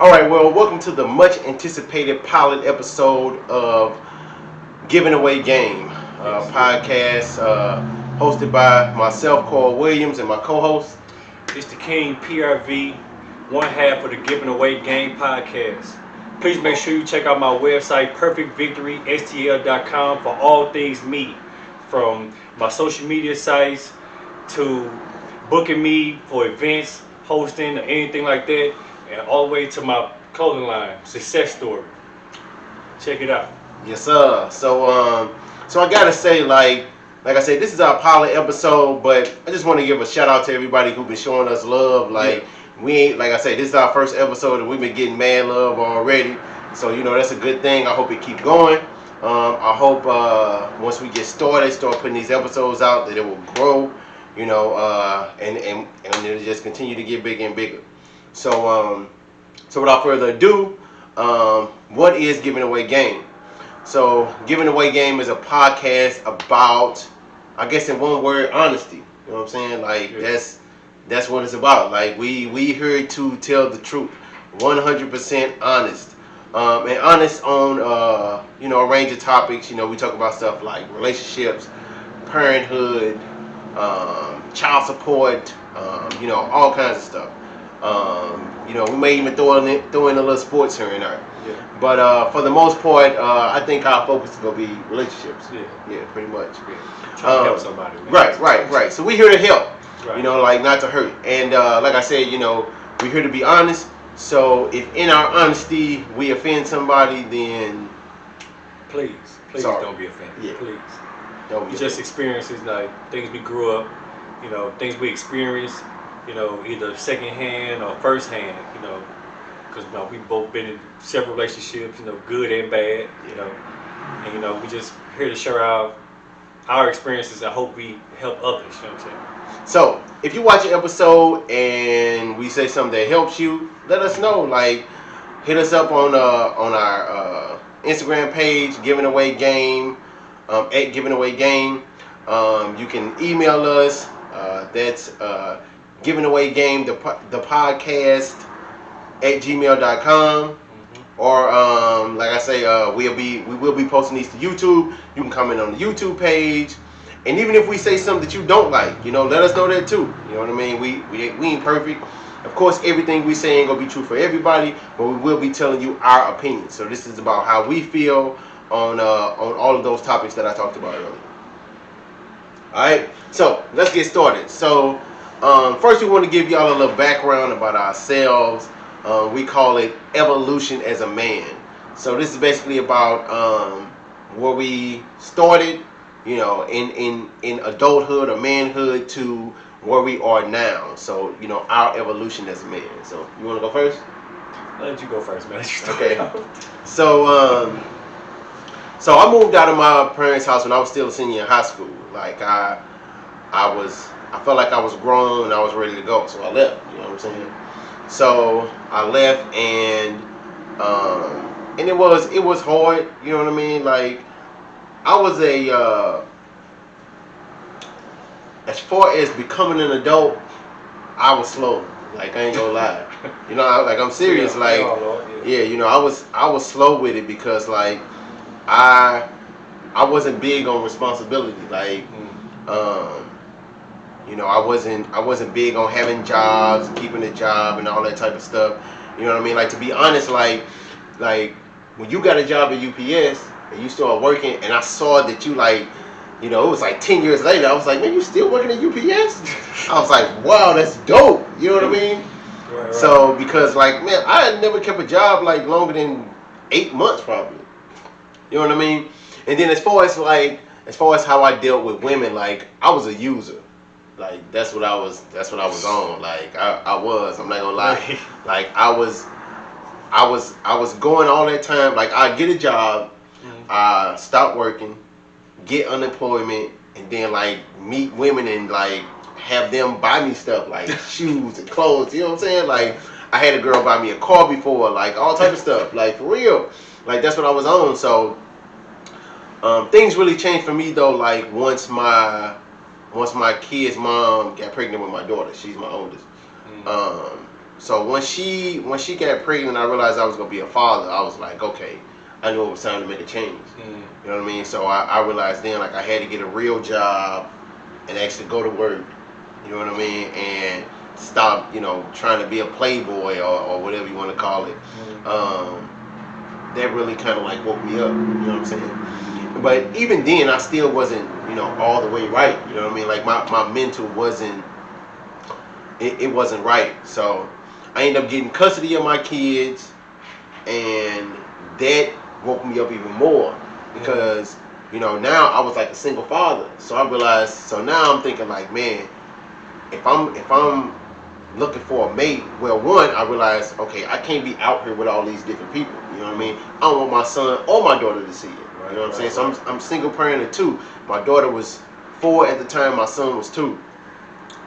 All right, well, welcome to the much anticipated pilot episode of Giving Away Game Yes. podcast, hosted by myself, Cole Williams, and my co-host. It's the King PRV, one half of the Giving Away Game podcast. Please make sure you check out my website, perfectvictorystl.com, for all things me, from my social media sites to booking me for events, hosting, or anything like that, and all the way to my clothing line, Success Story. Check it out. Yes, sir. So I gotta say, like I said, this is our pilot episode, but I just want to give a shout out to everybody who's been showing us love. Like we ain't, like I said, this is our first episode, and we've been getting mad love already. So that's a good thing. I hope it keep going. I hope once we get started, start putting these episodes out, that it will grow. And it'll just continue to get bigger and bigger. So without further ado, what is Giving Away Game? So, Giving Away Game is a podcast about, I guess in one word, honesty. You know what I'm saying? Like, that's what it's about. Like, we here to tell the truth. 100% honest. And honest on, a range of topics. We talk about stuff like relationships, parenthood, child support, all kinds of stuff. We may even throw in a little sports here and there. Yeah. But for the most part, I think our focus is gonna be relationships. Yeah, pretty much. Yeah. Trying to help somebody. Man. Right. So we're here to help. Right. Like not to hurt. And like I said, we're here to be honest. So if in our honesty we offend somebody, then please sorry. Don't be offended. Yeah. Please. Don't be Just offended. experiences, like things we grew up, things we experienced, either secondhand or firsthand, because we've both been in several relationships, good and bad, and we just here to share our experiences. I hope we help others. You know what I'm saying? So if you watch an episode and we say something that helps you, let us know. Like, hit us up on our Instagram page, Giving Away Game, at Giving Away Game. You can email us. That's Giving Away Game, the podcast at gmail.com. Or like I say, we will be posting these to YouTube. You can comment on the YouTube page. And even if we say something that you don't like, let us know that too. You know what I mean? We ain't perfect. Of course, everything we say ain't gonna be true for everybody, but we will be telling you our opinion. So this is about how we feel on all of those topics that I talked about earlier. All right, so let's get started. So first, we want to give y'all a little background about ourselves. We call it Evolution as a Man. So this is basically about where we started, in adulthood or manhood to where we are now. So, our evolution as a man. So, you want to go first? I'll let you go first, man. Okay. So, so I moved out of my parents' house when I was still a senior in high school. Like I felt like I was grown and I was ready to go. So I left. You know what I'm saying? So I left and it was hard. You know what I mean? Like, I was as far as becoming an adult, I was slow. Like, I ain't gonna lie. I'm serious. Like, I was slow with it because, like, I wasn't big on responsibility. Like, I wasn't big on having jobs, keeping a job, and all that type of stuff. You know what I mean? Like, to be honest, like when you got a job at UPS and you started working, and I saw that you it was like 10 years later, I was like, man, you still working at UPS? I was like, wow, that's dope. You know what I mean? Right. So, because, like, man, I had never kept a job, like, longer than 8 months, probably. You know what I mean? And then as far as how I dealt with women, like, I was a user. Like, that's what I was on. Like, I'm not gonna lie. Like, I was going all that time. Like, I'd get a job, I stop working, get unemployment, and then, like, meet women and, like, have them buy me stuff like shoes and clothes. You know what I'm saying? Like, I had a girl buy me a car before, like, all type of stuff. Like, for real. Like, that's what I was on. So things really changed for me though. Like, once my kid's mom got pregnant with my daughter. She's my oldest. So when she got pregnant, I realized I was gonna be a father. I was like, okay, I knew it was time to make a change. You know what I mean? So I realized then like I had to get a real job and actually go to work. You know what I mean? And stop, trying to be a playboy or whatever you want to call it. That really kind of like woke me up. You know what I'm saying? But even then, I still wasn't, all the way right. You know what I mean? Like my mental wasn't, it wasn't right. So I ended up getting custody of my kids, and that woke me up even more because now I was like a single father. So I realized. So now I'm thinking like, man, if I'm looking for a mate, well, one, I realized, okay, I can't be out here with all these different people. You know what I mean? I don't want my son or my daughter to see it. You know what I'm saying? So I'm single parent of two. My daughter was 4 at the time. My son was 2.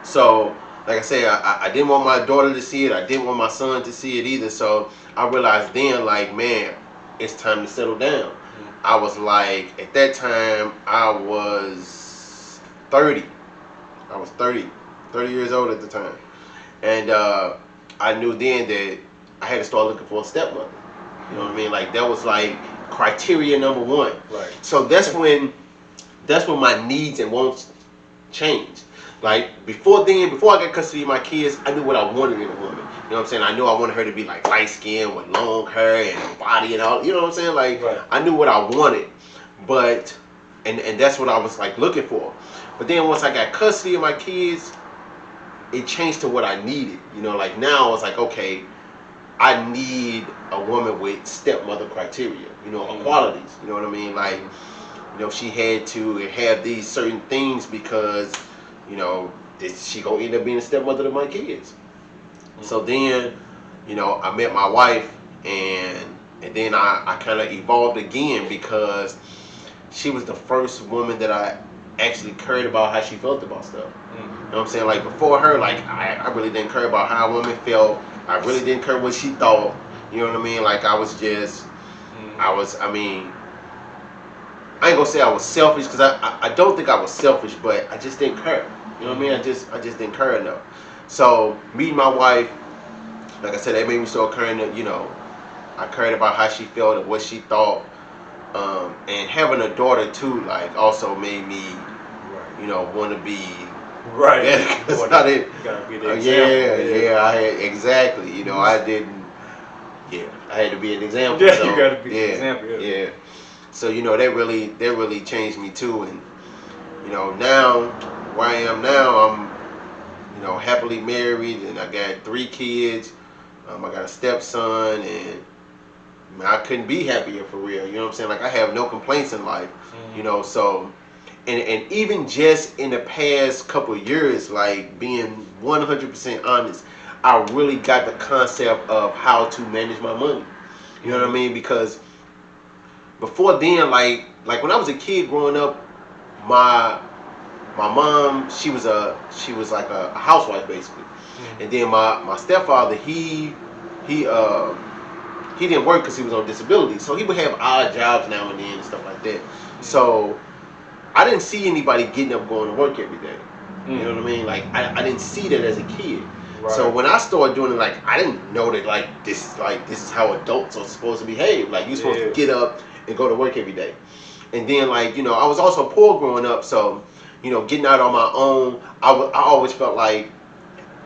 So, like I say, I didn't want my daughter to see it. I didn't want my son to see it either. So I realized then, like, man, it's time to settle down. I was like, at that time, I was 30. I was 30 years old at the time. And I knew then that I had to start looking for a stepmother. You know what I mean? Like, that was like criteria number 1. Right. So that's when my needs and wants changed. Like, before I got custody of my kids, I knew what I wanted in a woman. You know what I'm saying? I knew I wanted her to be like light skinned with long hair and body and all. You know what I'm saying? Like, right. I knew what I wanted, but and that's what I was like looking for. But then once I got custody of my kids, it changed to what I needed. Like now I was like, okay, I need a woman with stepmother criteria. Qualities. You know what I mean? Like, she had to have these certain things because, she gonna end up being a stepmother to my kids. So then, I met my wife, and then I kind of evolved again because she was the first woman that I actually cared about how she felt about stuff. You know what I'm saying? Like, before her, like, I really didn't care about how a woman felt. I really didn't care what she thought. You know what I mean? Like, I was just, I ain't gonna say I was selfish, because I don't think I was selfish, but I just didn't care. You know what I mean? I just didn't care enough. So meeting my wife, like I said, that made me start caring. I cared about how she felt and what she thought. And having a daughter too, like, also made me, want to be right. Because I didn't. Gotta be the example. Yeah. I had exactly. I didn't. Yeah, I had to be an example. Yeah, so, you gotta be an example. Yeah. So that really changed me too, and now where I am now, I'm happily married, and I got 3 kids. I got a stepson, and I couldn't be happier for real. You know what I'm saying? Like, I have no complaints in life. So, and even just in the past couple of years, like, being 100% honest, I really got the concept of how to manage my money. You know what I mean? Because before then, like when I was a kid growing up, my mom, she was like a housewife basically. And then my stepfather, he didn't work because he was on disability, so he would have odd jobs now and then and stuff like that. So I didn't see anybody getting up going to work every day. You know what I mean? Like, I didn't see that as a kid. Right. So when I started doing it, like, I didn't know that this is how adults are supposed to behave. Like, you're supposed to get up and go to work every day. And then, like, I was also poor growing up, so getting out on my own, I always felt like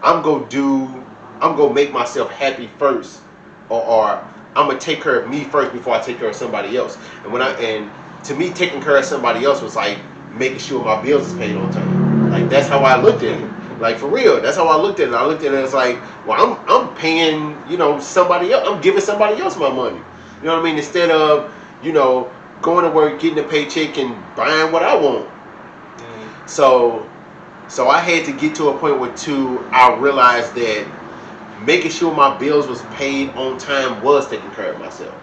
I'm gonna make myself happy first, or I'm gonna take care of me first before I take care of somebody else. And to me, taking care of somebody else was like making sure my bills is paid on time. Like, that's how I looked at it. Like, for real, that's how I looked at it. I looked at it as like, well, I'm paying somebody else. I'm giving somebody else my money. You know what I mean? Instead of going to work, getting a paycheck, and buying what I want. So I had to get to a point where I realized that making sure my bills was paid on time was taking care of myself.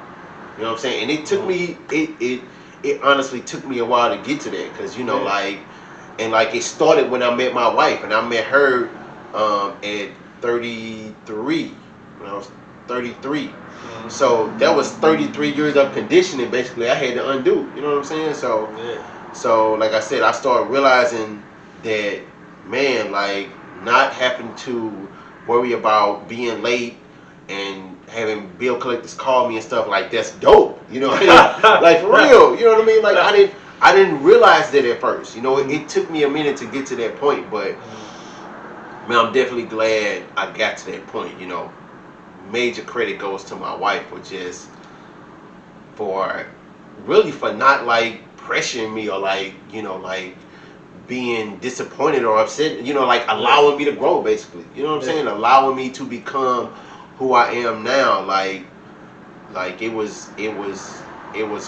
You know what I'm saying? And it took me, it honestly took me a while to get to that, because it started when I met my wife, and I met her at 33, when I was 33. So that was 33 years of conditioning basically I had to undo. You know what I'm saying? So like I said, I started realizing that, man, like, not having to worry about being late and having bill collectors call me and stuff. Like, that's dope. You know what I mean? Like, for real. You know what I mean? Like, I didn't realize that at first. You know, it took me a minute to get to that point, but man, I'm definitely glad I got to that point. You know, major credit goes to my wife for really for not like pressuring me or like, you know, like being disappointed or upset, you know, like allowing me to grow basically. You know what I'm saying? Allowing me to become who I am now. Like it was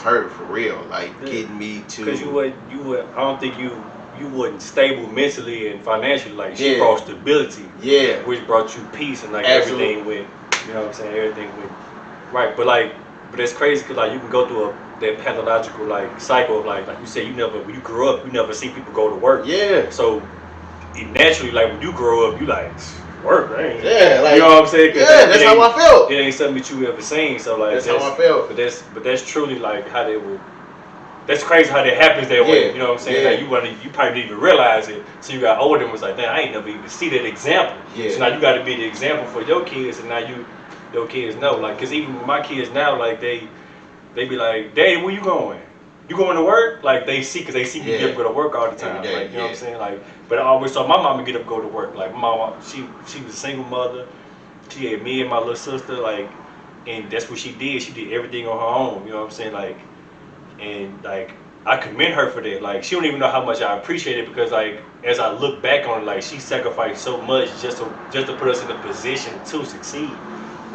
her for real. Like getting me to, because you were I don't think you wasn't stable mentally and financially. Like she brought stability, which brought you peace and like everything went, you know what I'm saying, everything went right. But that's crazy because like you can go through that pathological like cycle of like you said, when you grew up, you never see people go to work. Yeah. So naturally, like when you grow up, you like work, right? Yeah, like, you know what I'm saying? Yeah, that's how I felt. It ain't something that you ever seen. So like that's how I felt. But that's truly like how they would. That's crazy how that happens that way. You know what I'm saying? Like you probably didn't even realize it. So you got older and was like, man, I ain't never even see that example. Yeah. So now you got to be the example for your kids, and now your kids know. Like, cause even with my kids now, like they be like, Daddy, where you going? You going to work? Like they see, cause they see me get up go to work all the time. Like, you know what I'm saying? Like, but I always saw my mama get up go to work. Like my mama, she was a single mother. She had me and my little sister. Like, and that's what she did. She did everything on her own. You know what I'm saying? Like, and like I commend her for that. Like she don't even know how much I appreciate it because like as I look back on it, like she sacrificed so much just to put us in a position to succeed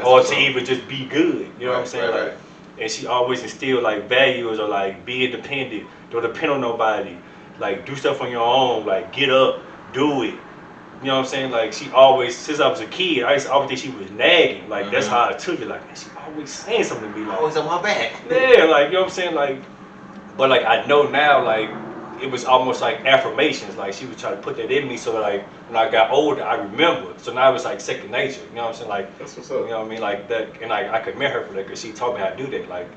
or to even just be good. You know what I'm saying? Like, and she always instilled like values or like be independent, don't depend on nobody, like do stuff on your own, like get up, do it. You know what I'm saying? Like she always, since I was a kid, I used to always think she was nagging. Like that's how I took it. Like man, she always saying something to me. Like always on my back. Yeah, like you know what I'm saying? Like, but like I know now, like it was almost like affirmations. Like she was trying to put that in me, so like when I got older, I remember. So now it's like second nature. You know what I'm saying? Like that's what's up. You know what I mean? Like that, and like I commend her for that because she taught me how to do that. Like,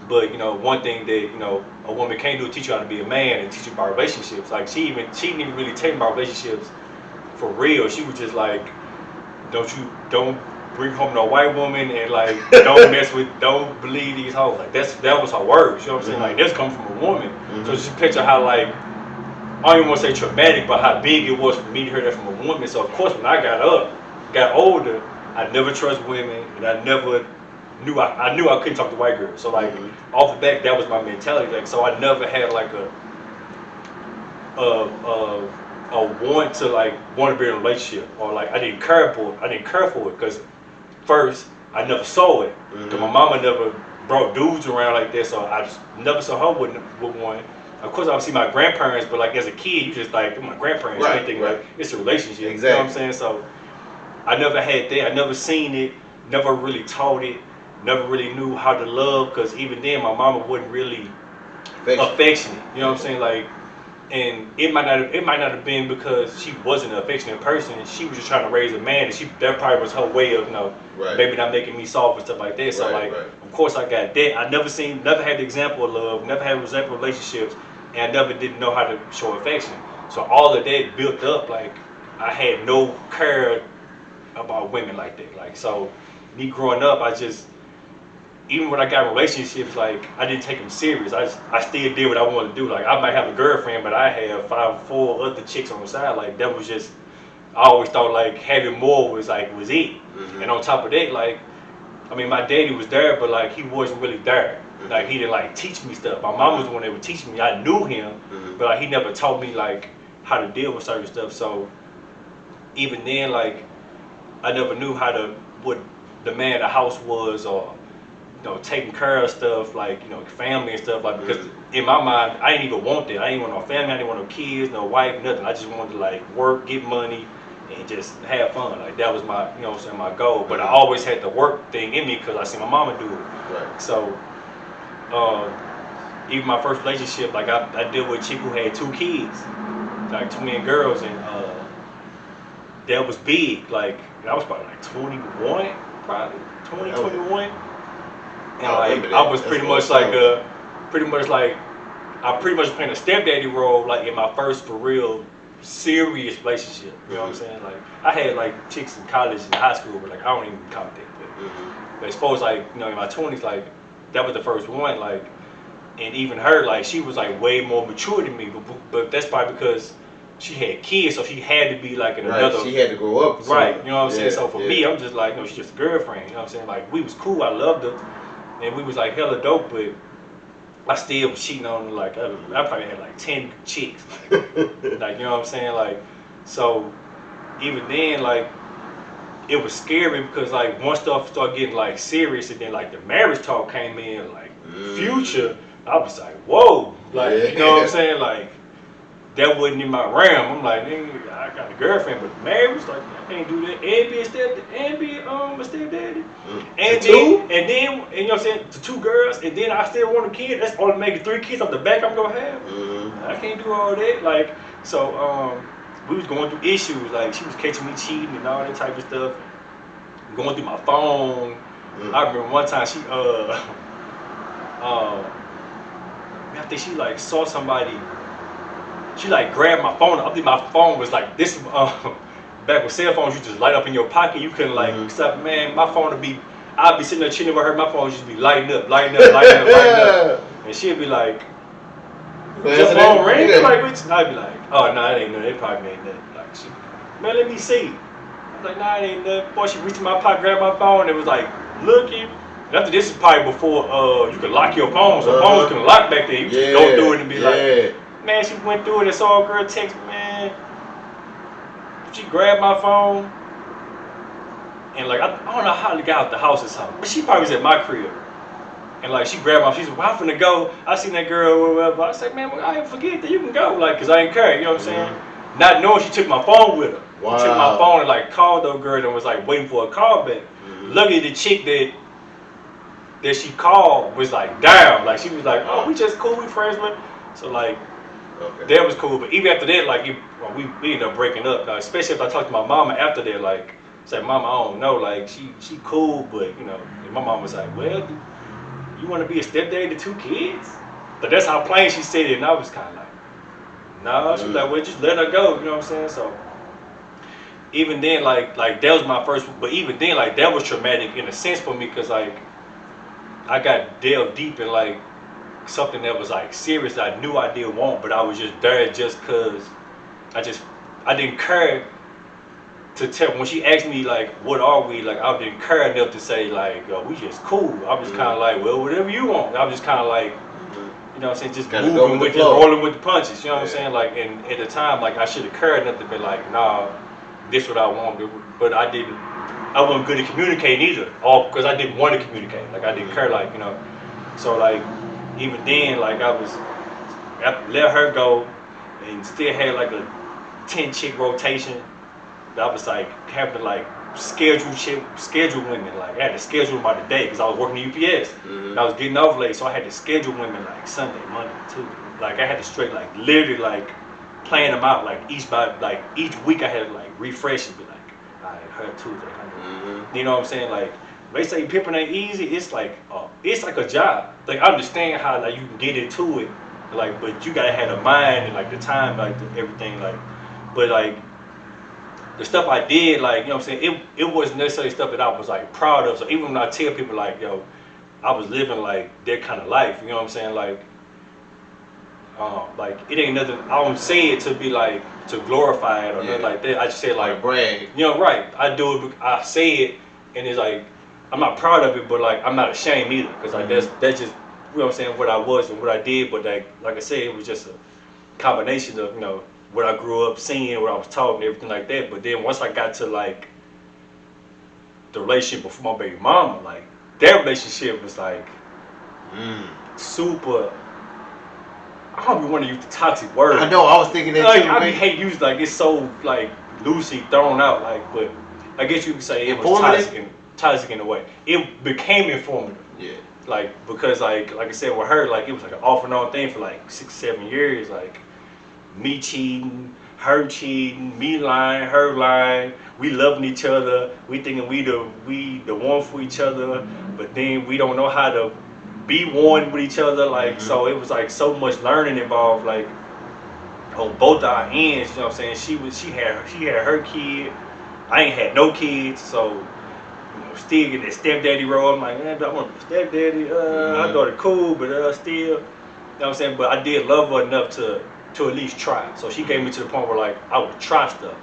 but you know, one thing that you know a woman can't do is teach you how to be a man and teach you about relationships. Like she didn't even really take my relationships for real. She was just like, don't bring home no white woman and like don't believe these hoes. Like that was her words. You know what I'm saying? Like this comes from a woman. So just picture how like I don't even want to say traumatic, but how big it was for me to hear that from a woman. So of course when I got older, I never trust women and I never knew I knew I couldn't talk to white girls. So like off the back that was my mentality. Like so I never had like a want to be in a relationship or like I didn't care for it because first I never saw it because my mama never brought dudes around like that, so I just never saw her with one. Of course I would see my grandparents, but like as a kid you just like my grandparents, you think like it's a relationship. Exactly. You know what I'm saying? So I never had that. I never seen it, never really taught it, never really knew how to love because even then my mama wasn't really affectionate. You know what I'm saying? Like, and it might not have been because she wasn't an affectionate person. She was just trying to raise a man, and that probably was her way of maybe not making me soft and stuff like that. So of course I got that. I never had the example of love, never had example of relationships, and I never didn't know how to show affection. So all of that built up. Like I had no care about women like that. Like so, me growing up, even when I got in relationships, like I didn't take them serious. I still did what I wanted to do. Like I might have a girlfriend, but I have 4 other chicks on the side. Like that was just, I always thought like having more was it. And on top of that, like, I mean, my daddy was there, but like he wasn't really there. Like he didn't like teach me stuff. My mom was the one that would teach me. I knew him, but like he never taught me like how to deal with certain stuff. So even then, like I never knew what the man of the house was or taking care of stuff like, family and stuff like because in my mind I didn't even want that. I didn't want no family, I didn't want no kids, no wife, nothing. I just wanted to like work, get money, and just have fun. Like that was my, my goal. But I always had the work thing in me because I seen my mama do it. Right. So, even my first relationship, like I dealt with a chick who had 2 kids, like twin girls, and that was big. Like I was probably like 21, probably 21. And like I was pretty much playing a stepdaddy role like in my first for real serious relationship. You know what I'm saying? Like I had like chicks in college and high school, but like I don't even count that. But as far as like in my 20s, like that was the first one. Like, and even her, like she was like way more mature than me. But that's probably because she had kids, so she had to be like in another. She had to grow up. Right. You know what I'm saying? So for me, I'm just like, she's just a girlfriend. You know what I'm saying? Like we was cool. I loved her, and we was like hella dope, but. I still was cheating on her, like I probably had like 10 chicks, like you know what I'm saying, like so even then like it was scary because like once stuff started getting like serious and then like the marriage talk came in like future, I was like whoa, like you know what I'm saying, like that wasn't in my realm. I'm like, nigga, I got a girlfriend, but marriage, like I can't do that. And be a stepdaddy. And then you know what I'm saying, the 2 girls, and then I still want a kid. That's only making 3 kids off the back I'm gonna have. I can't do all that. Like so, we was going through issues. Like she was catching me cheating and all that type of stuff. Going through my phone. I remember one time she I think she like saw somebody. She like grabbed my phone. I think my phone was like this. Back with cell phones, you just light up in your pocket. You couldn't like stop. Man, my phone would be. I'd be sitting there chilling with her. My phone would just be lighting up. And she'd be like, "Your phone ring?" Like, I'd be like, "Oh no, it ain't nothing. It probably ain't nothing." Like, man, let me see. I was like, "Nah, it ain't nothing." Boy, she reached in my pocket, grabbed my phone. It was like, looking. And after this is probably before you could lock your phone. So phones can lock back there. You just go through it and be like. Man, she went through it and saw a girl text me, man. She grabbed my phone. And like, I don't know how to get out the house or something. But she probably was at my crib. And like, she grabbed my, she said, well, I'm finna go. I seen that girl or whatever. I said, man, well, I ain't forget that you can go. Like, cause I ain't care, you know what I'm saying? Not knowing she took my phone with her. Wow. She took my phone and like called the girl and was like waiting for a call back. Luckily the chick that she called was like down. Like she was like, oh, we just cool, we friends, man. So like, that was cool, but even after that, like we ended up breaking up. Now, especially if I talked to my mama after that, like said, "Mama, I don't know, like she cool, but you know." And my mom was like, "Well, you want to be a stepdaddy to 2 kids?" But that's how plain she said it, and I was kind of like, "No." She was like, "Well, just let her go," you know what I'm saying? So even then, like that was my first, but even then, like that was traumatic in a sense for me because like I got delved deep in like. Something that was like serious that I knew I didn't want, but I was just there just cause I didn't care to tell. When she asked me like what are we, like I didn't care enough to say like we just cool. I was kind of like, well, whatever you want. I was just kind of like you know what I'm saying, just kinda moving with just rolling with the punches, you know what I'm saying, like, and at the time like I should have cared enough to be like, nah, this what I want, but I didn't. I wasn't good at communicating either, all because I didn't want to communicate, like I didn't care, like, you know, so like even then, like I let her go and still had like a 10 chick rotation. I was like having to like schedule women. Like I had to schedule them by the day because I was working at UPS. And I was getting off late, so I had to schedule women like Sunday, Monday, Tuesday. Like I had to straight like literally like plan them out. Like each week I had to like refresh and be like, all right, her Tuesday. You know what I'm saying? Like they say pimping ain't easy. It's like a job. Like I understand how like you can get into it, like, but you gotta have the mind and like the time, like everything, like, but like the stuff I did, like, you know what I'm saying, it wasn't necessarily stuff that I was like proud of. So even when I tell people like, yo, I was living like that kind of life, you know what I'm saying, like it ain't nothing. I don't say it to be like to glorify it or nothing like that. I just say like brag. You know, right? I do it. I say it, and it's like I'm not proud of it, but like I'm not ashamed either, because like that's just, you know what I'm saying, what I was and what I did. But like I said, it was just a combination of, you know, what I grew up seeing, what I was taught, and everything like that. But then once I got to like the relationship with my baby mama, like that relationship was like super. I don't even want to use the toxic word. I know, I was thinking that like, too. I hate using like it's so like loosely thrown out, like, but I guess you could say it was toxic in a way. It became informative. Yeah. Like because like I said with her, like it was like an off and on thing for like 6-7 years, like me cheating, her cheating, me lying, her lying, we loving each other, we thinking we the one for each other, but then we don't know how to be one with each other, like so it was like so much learning involved, like on both of our ends. You know what I'm saying? She had her kid. I ain't had no kids, so still get that stepdaddy role. I'm like, man, I want a stepdaddy. Her daughter cool, but still, you know what I'm saying? But I did love her enough to at least try. So she gave me to the point where like I would try stuff,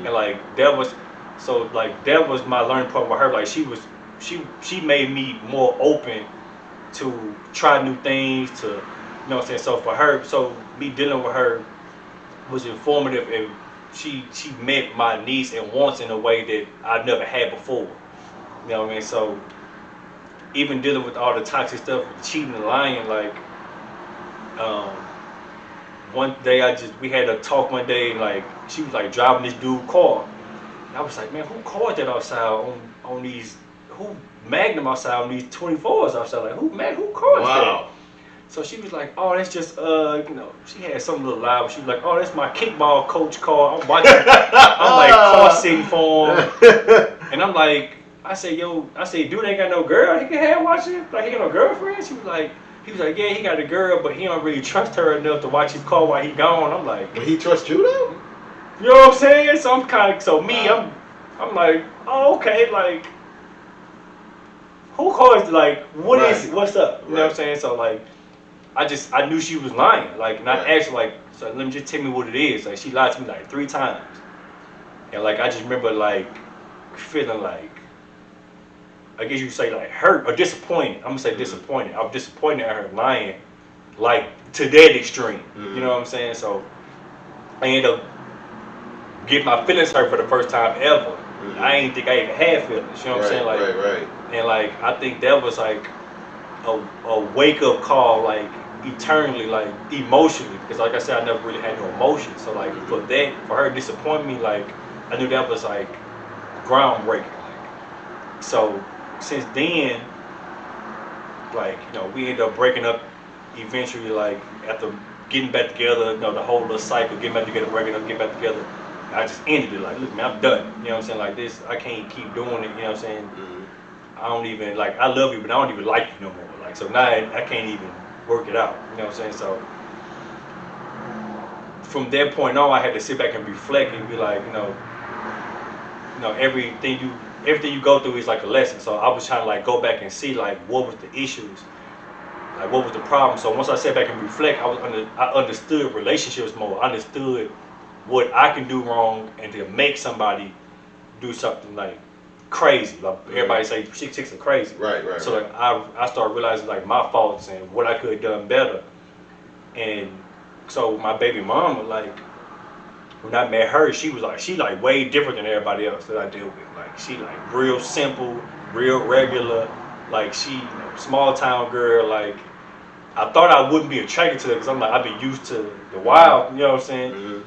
and like that was my learning point with her. Like she made me more open to try new things. To you know what I'm saying? So for her, so me dealing with her was informative, and she met my needs and wants in a way that I've never had before. You know what I mean? So even dealing with all the toxic stuff, cheating and lying, like um, one day we had a talk one day, and like she was like driving this dude car, and I was like, man, who caused that outside on these who Magnum outside on these 24s outside? Like who caused that? So she was like, oh, that's just she had some little lie. She was like, oh, that's my kickball coach car. I'm watching. I'm like car sitting for him, and I'm like. I said, dude ain't got no girl. He can have watching. Like, he got no girlfriend. He was like, yeah, he got a girl, but he don't really trust her enough to watch his car while he gone. I'm like, but he trusts you though. You know what I'm saying? So I'm kind of, I'm like, oh, okay, like, who caused, like, what's up? You know what I'm saying? So like, I knew she was lying. Like, and I asked her, like, so let me just tell me what it is. Like, she lied to me like 3 times, and like I just remember like feeling like. I guess you say like hurt or disappointed. I'm gonna say disappointed. I was disappointed at her lying, like to that extreme. You know what I'm saying? So I ended up getting my feelings hurt for the first time ever. I didn't think I even had feelings. You know what I'm saying? Like, right. And like I think that was like a wake up call, like eternally, like emotionally, because like I said, I never really had no emotion. So like for her to disappoint me, like I knew that was like groundbreaking. Like so. Since then, like, we ended up breaking up eventually, like, after getting back together, the whole little cycle, getting back together, breaking up, getting back together. I just ended it, like, look, man, I'm done. You know what I'm saying? Like, this, I can't keep doing it, you know what I'm saying? I don't even, like, I love you, but I don't even like you no more. Like, so now I can't even work it out, you know what I'm saying? So, from that point on, I had to sit back and reflect and be like, everything you go through is like a lesson. So I was trying to like go back and see like what was the issues, like what was the problem. So once I sat back and reflect, I understood relationships more. I understood what I can do wrong and to make somebody do something like crazy. Like everybody say chicks are crazy. Right. So like I started realizing like my faults and what I could have done better. And so my baby mama, like when I met her, she like way different than everybody else that I deal with. Like she like real simple, real regular. Like she small town girl. Like I thought I wouldn't be attracted to her because I'm like I've been used to the wild. You know what I'm saying?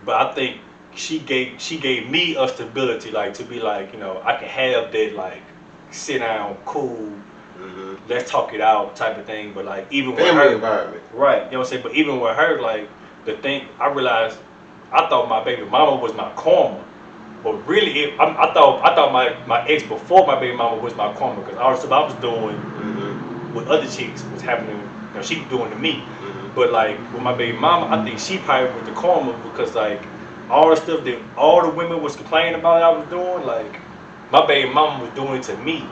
But I think she gave me a stability, like to be like I can have that like sit down, cool. Let's talk it out type of thing. But like even with her environment, right? You know what I'm saying? But even with her, like the thing I realized. I thought my baby mama was my karma, but really, I thought my ex before my baby mama was my karma because all the stuff I was doing with other chicks was happening. She was doing to me, but like with my baby mama, I think she probably was the karma because like all the stuff that all the women was complaining about I was doing, like my baby mama was doing it to me,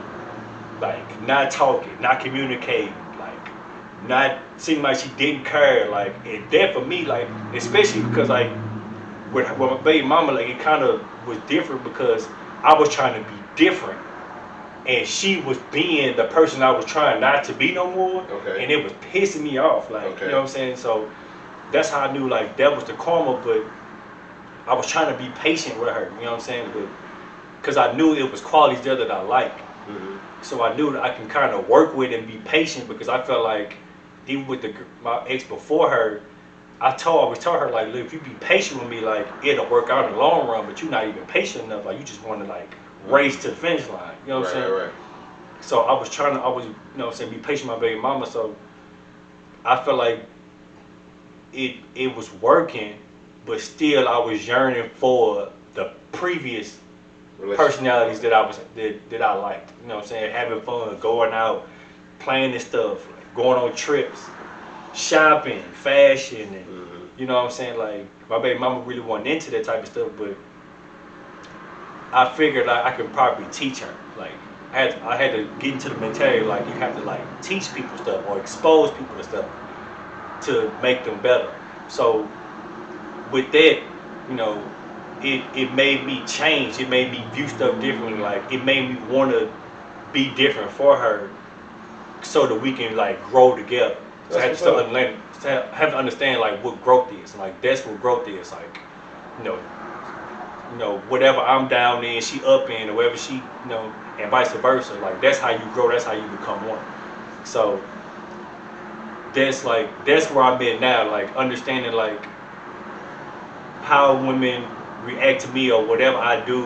like not talking, not communicating, like not seeming like she didn't care, like and that for me, like especially because like. With my baby mama, like it kind of was different because I was trying to be different, and she was being the person I was trying not to be no more, and it was pissing me off. Like you know what I'm saying? So that's how I knew like that was the karma. But I was trying to be patient with her. You know what I'm saying? But because I knew it was qualities there that I like, so I knew that I can kind of work with and be patient because I felt like even with my ex before her. I always told her like, look, if you be patient with me, like it'll work out in the long run. But you're not even patient enough. Like you just want to like race to the finish line. You know what I'm saying? Right. So I was trying to always, be patient with my baby mama. So I felt like it was working, but still I was yearning for the previous personalities that I liked. You know what I'm saying? Having fun, going out, playing this stuff, like going on trips. Shopping, fashion, and You know what I'm saying? Like my baby mama really wasn't into that type of stuff, but I figured like I could probably teach her. Like I had to get into the mentality like you have to like teach people stuff or expose people to stuff to make them better. So with that, you know, it made me change. It made me view stuff differently. Like it made me want to be different for her, so that we can like grow together. So I had to have to understand like what growth is. And, like that's what growth is. Like you know, whatever I'm down in, she up in, or whatever she, and vice versa. Like that's how you grow. That's how you become one. So that's where I'm at now. Like understanding like how women react to me or whatever I do,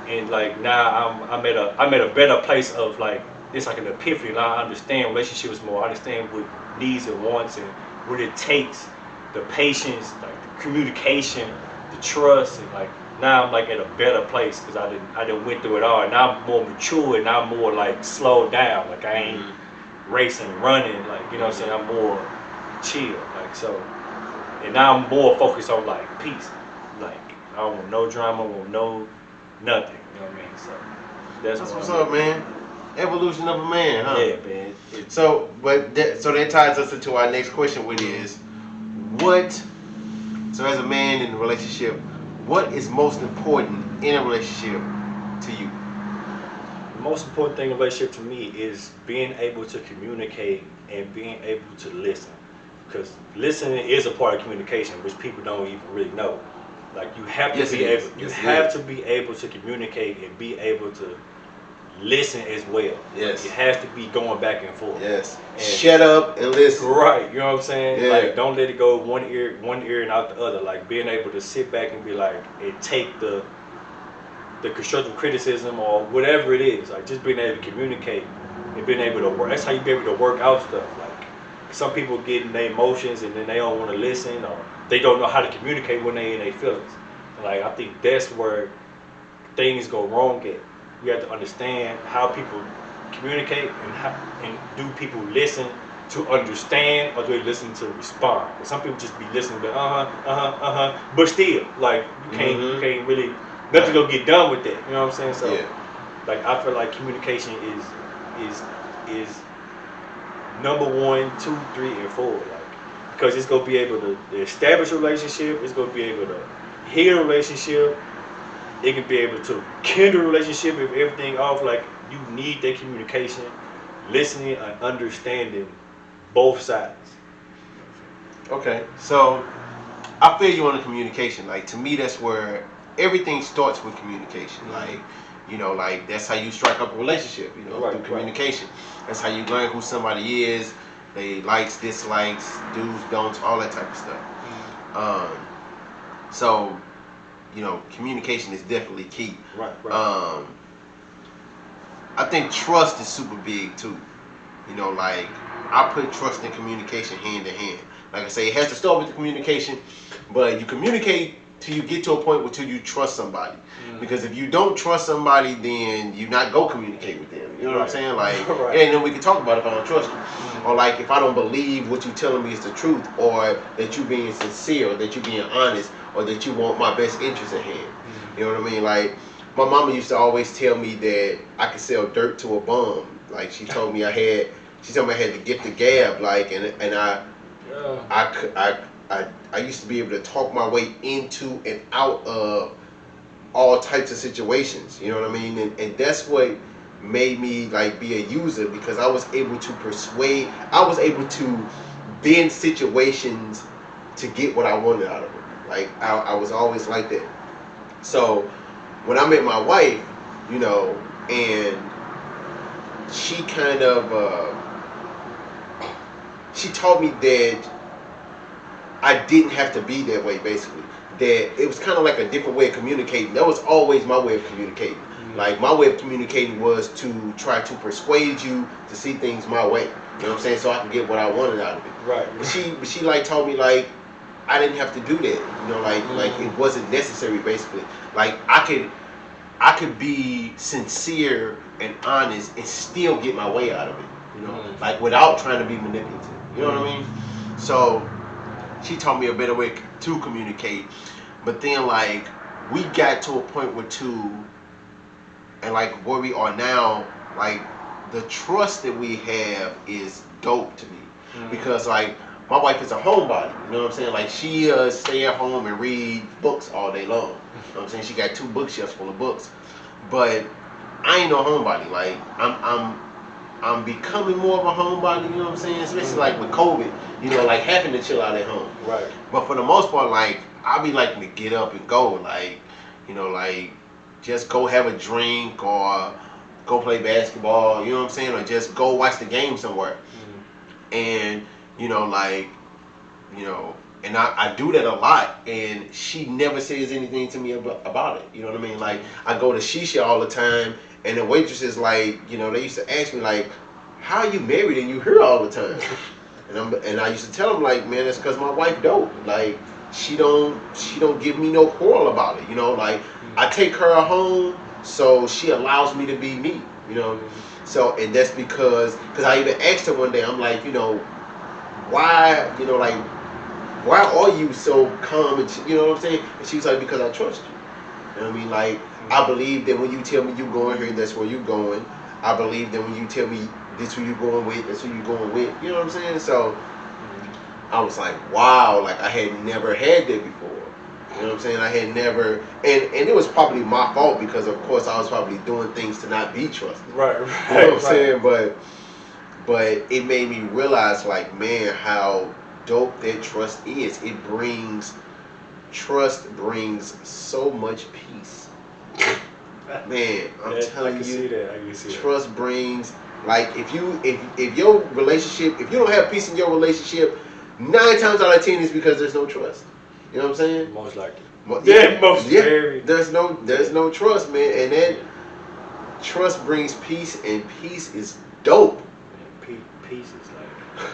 and like now I'm at a better place of like it's like an epiphany. Now I understand relationships more. I understand what needs and wants and what it takes, the patience, like the communication, the trust, and like now I'm like at a better place because I didn't went through it all. And now I'm more mature and now I'm more like slowed down. Like I ain't racing, running. Like you know what I'm saying. I'm more chill. Like so. And now I'm more focused on like peace. Like I don't want no drama, I want no nothing. You know what I mean? So that's what's up, man. Evolution of a man, huh? Yeah, man. So that ties us into our next question, which is what. So as a man in a relationship, what is most important in a relationship to you? The most important thing in a relationship to me is being able to communicate and being able to listen. Because listening is a part of communication, which people don't even really know. Like you have to be able to communicate and be able to listen as well. Yes. It has to be going back and forth. Yes. And shut up and listen. Right. You know what I'm saying? Yeah. Like don't let it go one ear and out the other. Like being able to sit back and be like and take the constructive criticism or whatever it is. Like just being able to communicate and being able to work. That's how you be able to work out stuff. Like some people get in their emotions and then they don't want to listen or they don't know how to communicate when they in their feelings. Like I think that's where things go wrong at. You have to understand how people communicate and do people listen to understand or do they listen to respond? Some people just be listening to but still like you can't really nothing gonna get done with that. You know what I'm saying? So like I feel like communication is number 1, 2, 3, and 4. Like because it's gonna be able to establish a relationship. It's gonna be able to heal a relationship. It can be able to kindle a relationship if everything off. Like you need that communication, listening and understanding both sides. Okay, so I feel you on the communication. Like to me, that's where everything starts with communication. Like like that's how you strike up a relationship. Through communication. Right. That's how you learn who somebody is. They likes, dislikes, do's, don'ts, all that type of stuff. So. Communication is definitely key. Right. I think trust is super big too. Like I put trust and communication hand in hand. Like I say, it has to start with the communication, but you communicate till you get to a point where till you trust somebody. Because if you don't trust somebody, then you not go communicate with them. You know what I'm saying? Like, and then we can talk about if I don't trust you, or like if I don't believe what you telling me is the truth, or that you being sincere, or that you being honest, or that you want my best interest at hand. You know what I mean? Like my mama used to always tell me that I could sell dirt to a bum. Like she told me I had the gift of gab. Like I used to be able to talk my way into and out of all types of situations. You know what I mean? And that's what made me like be a user, because I was able to persuade. I was able to bend situations to get what I wanted out of them. Like I was always like that. So when I met my wife, and she kind of she taught me that I didn't have to be that way. Basically, that it was kind of like a different way of communicating. That was always my way of communicating. Like my way of communicating was to try to persuade you to see things my way. You know what I'm saying? So I can get what I wanted out of it. Right. But she like taught me like I didn't have to do that. Like it wasn't necessary. Basically, like I could be sincere and honest and still get my way out of it. Like without trying to be manipulative. You know what I mean? So she taught me a better way to communicate. But then like we got to a point where two, and like where we are now, like the trust that we have is dope to me. Because like my wife is a homebody, you know what I'm saying? Like she stay at home and read books all day long. You know what I'm saying? She got 2 bookshelves full of books. But I ain't no homebody. Like I'm becoming more of a homebody, you know what I'm saying? Especially like with COVID, you know, like having to chill out at home. Right. But for the most part, like I be liking to get up and go, like, you know, like just go have a drink or go play basketball, you know what I'm saying? Or just go watch the game somewhere. And, you know, like, you know, and I do that a lot, and she never says anything to me about it. You know what I mean? Like, I go to Shisha all the time, and the waitresses, like, you know, they used to ask me, like, how are you married and you here all the time? And I used to tell them, like, man, it's because my wife dope. Like, she don't give me no quarrel about it. You know, like, I take her home, so she allows me to be me. You know, so, and that's because I even asked her one day, I'm like, you know, why, you know, like, why are you so calm? And you know what I'm saying? And she was like, because I trust you. You know what I mean? Like, I believe that when you tell me you going here, that's where you going. I believe that when you tell me this who you going with, that's who you going with. You know what I'm saying? So I was like, wow, like I had never had that before. You know what I'm saying? I had never, and it was probably my fault because of course I was probably doing things to not be trusted. Right. You know what I'm saying? But it made me realize, like, man, how dope that trust is. Trust brings so much peace. Man, I'm telling you, I can see trust brings, like, if your relationship, if you don't have peace in your relationship, 9 times out of 10 is because there's no trust. You know what I'm saying? Most likely. Yeah. There's no trust, man, and that trust brings peace, and peace is dope. Peace is like,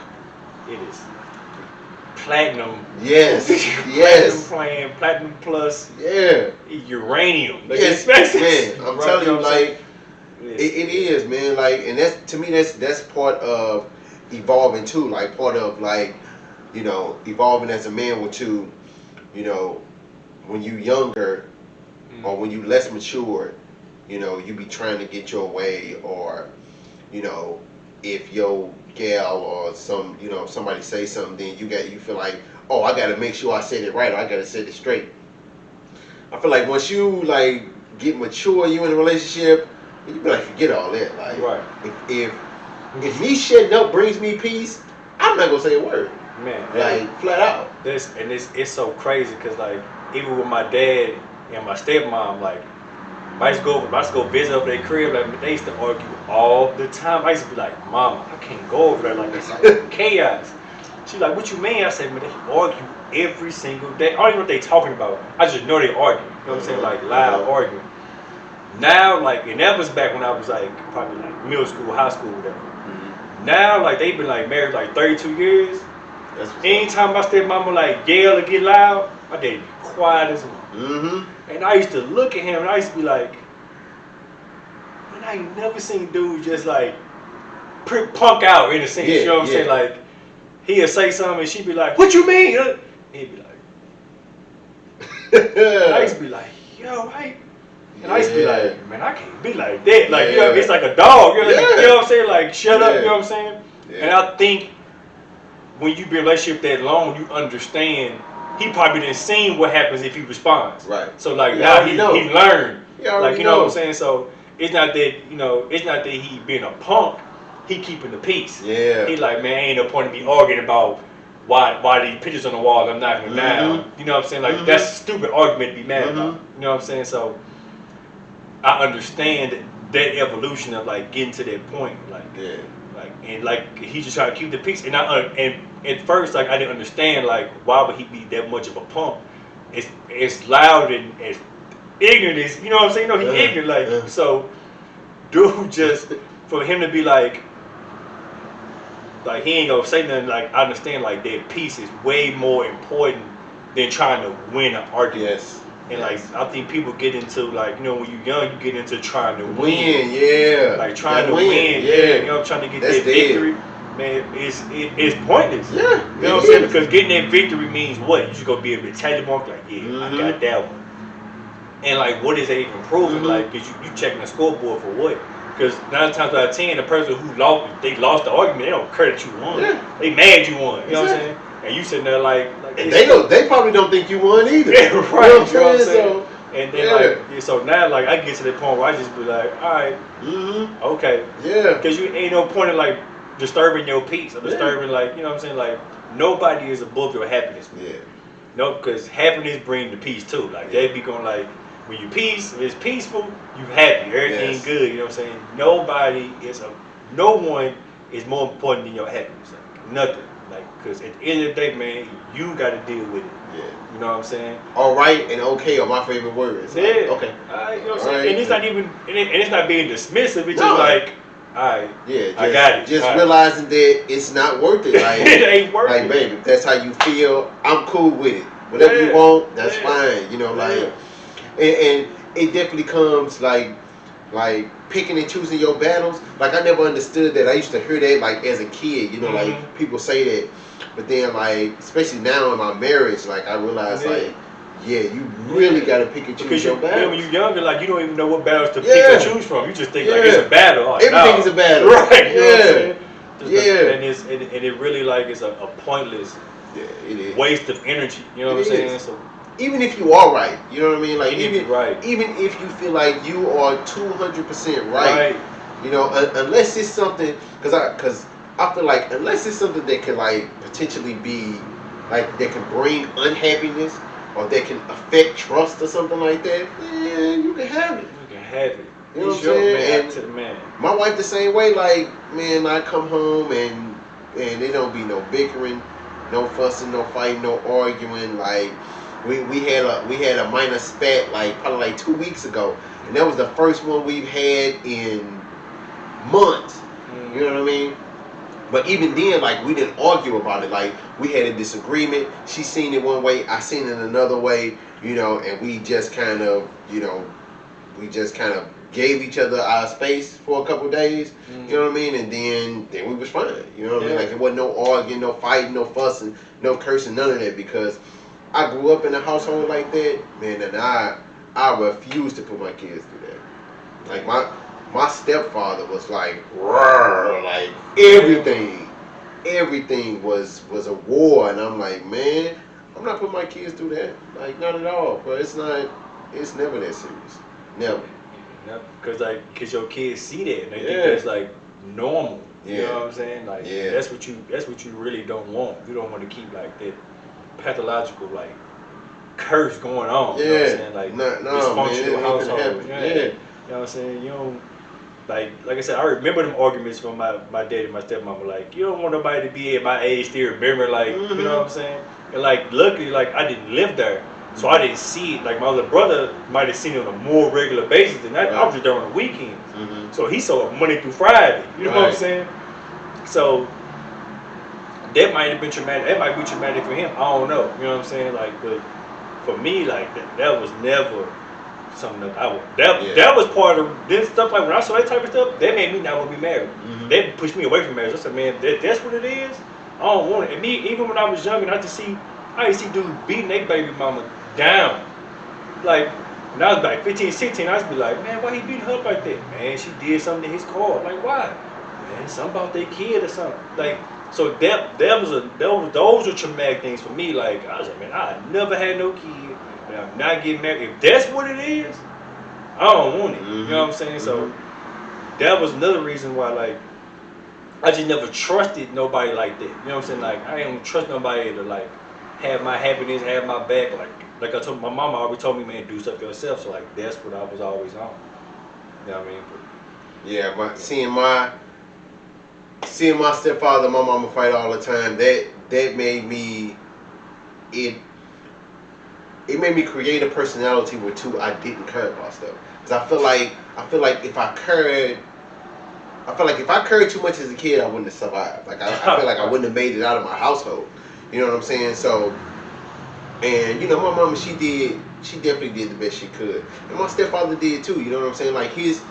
it is platinum. Yes. Platinum plan, platinum plus. Yeah. Uranium. Like, yes, man. I'm telling you, like, it is, man. Like, and that's, to me, that's part of evolving too. Like, part of, like, you know, evolving as a man with two. You know, when you younger or when you less mature, you know, you be trying to get your way, or, you know, if your gal or somebody say something, then you feel like, oh, I gotta make sure I said it right, or I gotta set it straight. I feel like once you like get mature, you in a relationship, you be like, forget all that. Like, right. if me shutting up brings me peace, I'm not gonna say a word. Man, like, flat out. It's so crazy because, like, even with my dad and my stepmom, like, I used to go visit over their crib, like, they used to argue all the time. I used to be like, Mama, I can't go over there, like, it's like chaos. She's like, what you mean? I said, man, they argue every single day. I don't even know what they talking about. I just know they argue. You know what I'm saying? Like, loud arguing. Now, like, and that was back when I was like probably like middle school, high school, whatever. Now, like, they've been like married like 32 years. Anytime my stepmama like yell or get loud, my dad be quiet as well. And I used to look at him and I used to be like, man, I ain't never seen dudes just like punk out in a sense. You know what I'm saying? Like, he'll say something and she'd be like, what you mean? He'd be like, and I used to be like, yo, right? And I used to be like, man, I can't be like that. Like, you know, it's like a dog. You know, you know what I'm saying? Like, shut up, you know what I'm saying? And I think when you be in a relationship that long, you understand he probably didn't see what happens if he responds. Right. So like now he learned. Like, you know what I'm saying? So it's not that, you know, it's not that he being a punk, he keeping the peace. Yeah. He like, man, ain't no point in me arguing about why these pictures on the wall I'm knocking them down. You know what I'm saying? Like that's a stupid argument to be mad about. You know what I'm saying? So I understand that evolution of like getting to that point. Like like he just trying to keep the peace, and and at first, like, I didn't understand, like, why would he be that much of a punk? It's loud and as ignorant as, you know what I'm saying? You know, he ignorant, like, so dude, just for him to be like he ain't gonna say nothing. Like, I understand, like, that peace is way more important than trying to win an argument. Yes. And like, I think people get into, like, you know, when you're young, you get into trying to win. Like trying to win. Yeah. You know, trying to get that victory. Man, man, it's pointless. Yeah, You know what I'm saying? Because getting that victory means what? You just gonna be able to tell them off like, yeah, I got that one. And like, what is that even proving? Like, cause you checking the scoreboard for what? Because 9 times out of 10, the person who lost the argument, they don't care that you won. Yeah. They mad you won. You know what I'm saying? And you sitting there like and they probably don't think you won either. Yeah, right. You know what I'm saying? So, and then so now like I get to the point where I just be like, all right, okay, yeah, because you ain't no point in like disturbing your peace or disturbing like, you know what I'm saying, like nobody is above your happiness. Yeah. No, because happiness brings the peace too. Like they be going like, when you peace, if it's peaceful, you happy, everything good. You know what I'm saying? No one is more important than your happiness. Like nothing. Like, because at the end of the day, man, you got to deal with it. Yeah. You know what I'm saying? All right and okay are my favorite words. Yeah. Like, okay. You know what I'm saying? And it's not even, and it's not being dismissive. It's just like, all right. Yeah. I got it. Just realizing that it's not worth it. Like it ain't worth it. Like, baby, if that's how you feel, I'm cool with it. Whatever you want, that's fine. You know, like, and it definitely comes like picking and choosing your battles. Like, I never understood that. I used to hear that like as a kid. You know, like people say that, but then like, especially now in my marriage, like I realize like, yeah, you really gotta pick and choose your battles. When you're younger, like you don't even know what battles to pick and choose from. You just think like it's a battle. Oh, everything is a battle, right? You know what I'm saying? Yeah. And it really like is a pointless it is. waste of energy. You know what I'm saying? So even if you are right, you know what I mean? Like even if you feel like you are 200% right, you know, unless it's something, because I feel like unless it's something that can like potentially be like that can bring unhappiness or that can affect trust or something like that, yeah, you can have it. You can have it. You know what I'm saying? And to the man. My wife the same way. Like, man, I come home and there don't be no bickering, no fussing, no fighting, no arguing. Like, we had a minor spat like probably like 2 weeks ago, and that was the first one we've had in months. You know what I mean? But even then, like, we didn't argue about it. Like, we had a disagreement. She seen it one way, I seen it another way. You know, and we just kind of, gave each other our space for a couple of days. You know what I mean? And then we was fine. You know what I mean? Like, it wasn't no arguing, no fighting, no fussing, no cursing, none of that, because I grew up in a household like that, man, and I refuse to put my kids through that. Like, my stepfather was like, roar, like everything was a war, and I'm like, man, I'm not putting my kids through that. Like, not at all. But it's never that serious. Never. Because your kids see that and they think that's like normal. You know what I'm saying? Like, that's what you really don't want. You don't want to keep like that pathological like curse going on. You know what I'm saying? Like dysfunctional household. You know what I'm saying? You don't like I said, I remember them arguments from my dad and my stepmama. Like, you don't want nobody to be at my age still remember, like, you know what I'm saying? And like, luckily, like, I didn't live there, so I didn't see it. Like, my little brother might have seen it on a more regular basis than that. I was just there on the weekends, so he saw it Monday through Friday. You know what I'm saying? So that might have been traumatic. That might be traumatic for him. I don't know. You know what I'm saying? Like, but for me, like, that was never something that was part of this stuff. Like, when I saw that type of stuff, that made me not want to be married. That pushed me away from marriage. I said, man, that's what it is. I don't want it. And me, even when I was young, and I used to see dudes beating their baby mama down. Like, when I was like 15, 16, I used to be like, man, why he beating her up like that? Man, she did something to his car. Like, why? Man, something about their kid or something. Like, so those were traumatic things for me. Like, I was like, man, I never had no kid. I'm not getting married. If that's what it is, I don't want it. You know what I'm saying? So that was another reason why, like, I just never trusted nobody like that. You know what I'm saying? Like, I don't trust nobody to like have my happiness, have my back. Like I told my mama, always told me, man, do stuff yourself. So like, that's what I was always on. You know what I mean? Yeah, but seeing my stepfather, my mama fight all the time. That made me it made me create a personality where I didn't care about stuff. Cause I feel like if I cared too much as a kid, I wouldn't have survived. Like, I feel like I wouldn't have made it out of my household. You know what I'm saying? So, and you know, my mama, she definitely did the best she could, and my stepfather did too. You know what I'm saying? Like, his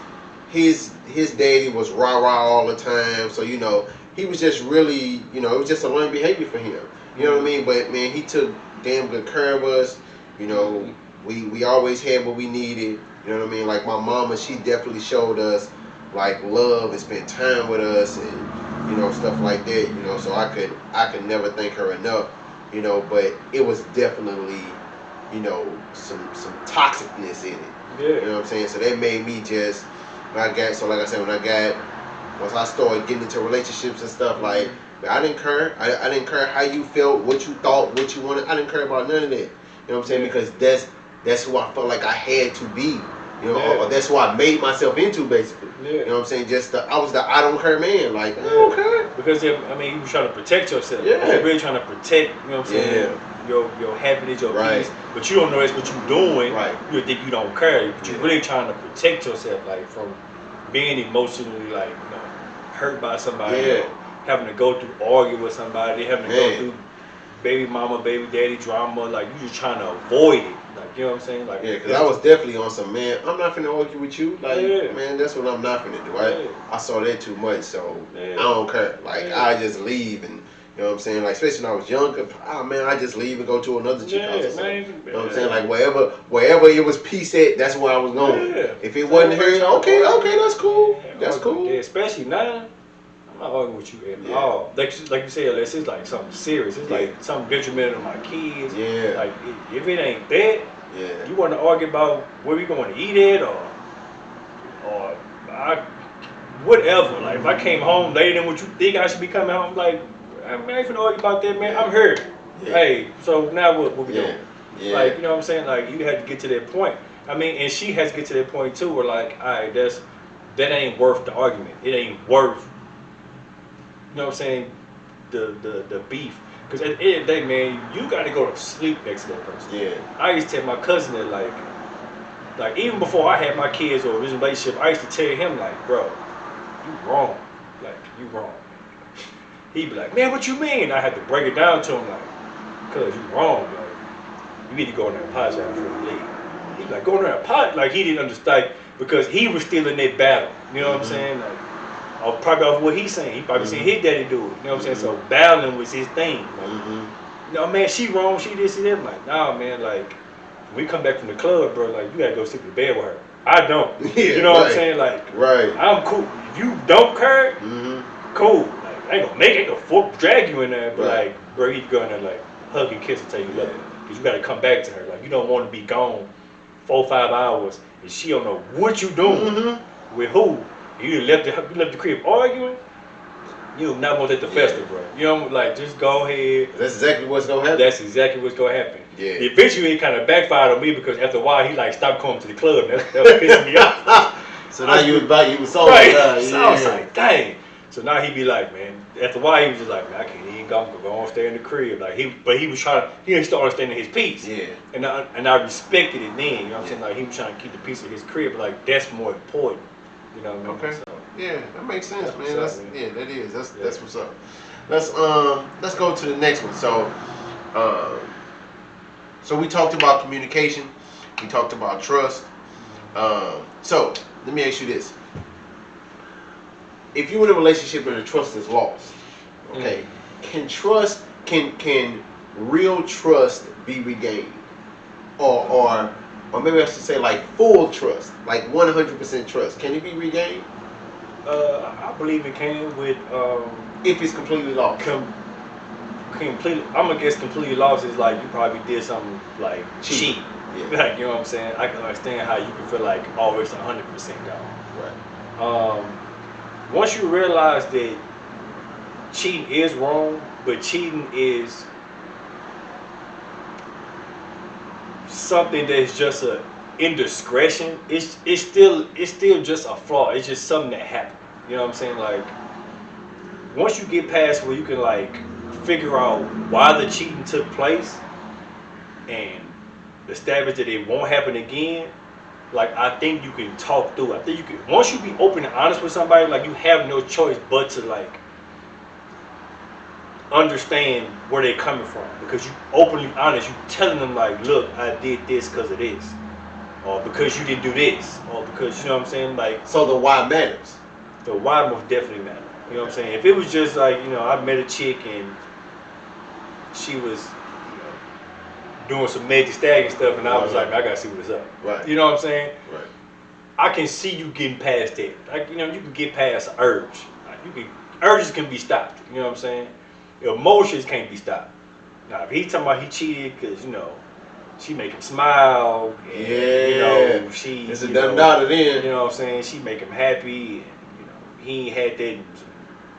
daddy was rah rah all the time. So, you know, he was just really, you know, it was just a learned behavior for him. You know what I mean? But man, he took damn good care of us. You know, we always had what we needed. You know what I mean? Like my mama, she definitely showed us like love and spent time with us and you know stuff like that. You know, so I could never thank her enough. You know, but it was definitely you know some toxicness in it. Yeah. You know what I'm saying? So that made me just when I got so like I said once I started getting into relationships and stuff like. I didn't care. I didn't care how you felt, what you thought, what you wanted. I didn't care about none of that. You know what I'm saying? Because that's who I felt like I had to be. You know, or that's who I made myself into, basically. Yeah. You know what I'm saying? I was the I don't care man. Like, I don't care. Because, I mean, you were trying to protect yourself. Yeah. You're really trying to protect, you know what I'm saying? Your happiness, your peace. But you don't know that's what you're doing. Right. You think you don't care. But you're really trying to protect yourself, like, from being emotionally, like, you know, hurt by somebody. Yeah. Having to go through argue with somebody, having to go through baby mama, baby daddy drama, like you just trying to avoid it. Like, you know what I'm saying? Like, yeah, because I was definitely on some, man, I'm not finna argue with you. Like, man, that's what I'm not finna do. I saw that too much, so I don't care. Like, I just leave and, you know what I'm saying? Like, especially when I was younger, man, I just leave and go to another chick house or something. You know what I'm saying? Like, wherever it was peace at, that's where I was going. If it wasn't here, okay, that's cool. That's cool. Yeah, especially now. I'm not arguing with you at all. Like you said, unless it's like something serious. It's like something detrimental to my kids. Yeah. Like if it ain't that, you want to argue about where we going to eat it or whatever. Like if I came home later than what you think I should be coming home, like I ain't finna argue about that, man. I'm here. Yeah. Hey, so now what we doing? Yeah. Like you know what I'm saying? Like you had to get to that point. I mean, and she has to get to that point too, where like, all right, that ain't worth the argument. It ain't worth. You know what I'm saying? The beef. Because at the end of the day, man, you got to go to sleep next to that person. Yeah. I used to tell my cousin that, like even before I had my kids or this relationship, I used to tell him, like, bro, you wrong. Like, you wrong. He'd be like, man, what you mean? I had to break it down to him, like, cuz you wrong. Like, you need to go in there and apologize before you leave. He'd be like, go in there and apologize. Like, he didn't understand because he was still in that battle. You know what I'm saying? Like, or probably off what he's saying. He probably seen his daddy do it. You know what I'm saying? So battling was his thing. Like, you know, man, she wrong, she this and that. I'm like, nah, man, like, when we come back from the club, bro, like, you gotta go sleep in bed with her. I don't. You know what I'm saying? Like, I'm cool. If you don't care, cool. Like, I ain't gonna drag you in there, but like, bro, you go in there, like, hug and kiss and tell you love her. Because you gotta come back to her. Like, you don't want to be gone 4 or 5 hours and she don't know what you doing with who. You left the crib arguing, you not want that to fester, bro. You know, like, just go ahead. That's exactly what's gonna happen. That's exactly what's gonna happen. Yeah. Eventually, it kind of backfired on me because after a while, he like stopped coming to the club. That was pissing me off. So now you was sold. Right. So I was like, dang. So now he be like, man. After a while, he was just like, man, I can't even go. I'm gonna go on stay in the crib. Like he was trying. He didn't start understanding his peace. Yeah. And I respected it then. You know what I'm saying? Like he was trying to keep the peace of his crib. But like that's more important. You know what I mean? Okay. So, yeah, that makes sense, man. That is. That's what's up. Let's go to the next one. So we talked about communication. We talked about trust. So let me ask you this: if you're in a relationship and the trust is lost, okay, can real trust be regained, or maybe I should say like full trust, like 100% trust? Can it be regained? I believe it can with if it's completely lost. Completely, I'm gonna guess completely lost is like you probably did something like cheat. Yeah. Like, you know what I'm saying? I can understand how you can feel like, oh, it's 100% gone. Right. Once you realize that cheating is wrong, but cheating is something that's just a indiscretion, it's still just a flaw. It's just something that happened. You know what I'm saying? Like, once you get past where you can like figure out why the cheating took place and establish that it won't happen again, like, I think you can talk through. I think you can, once you be open and honest with somebody, like, you have no choice but to like understand where they're coming from, because you openly honest. You telling them like, look, I did this because of this, or because you didn't do this, or because, you know what I'm saying, like. So the why matters. The why most definitely matters. You know what I'm saying? If it was just like, I met a chick and she was, doing some Magic Stallion stuff, and I was like, I gotta see what's up. Right. You know what I'm saying? Right. I can see you getting past that. Like, you can get past the urge. Like, urges can be stopped. You know what I'm saying? Emotions can't be stopped. Now, if he's talking about he cheated because, she make him smile, and, she, it's a done daughter then. You know what I'm saying? She make him happy, and, he ain't had that in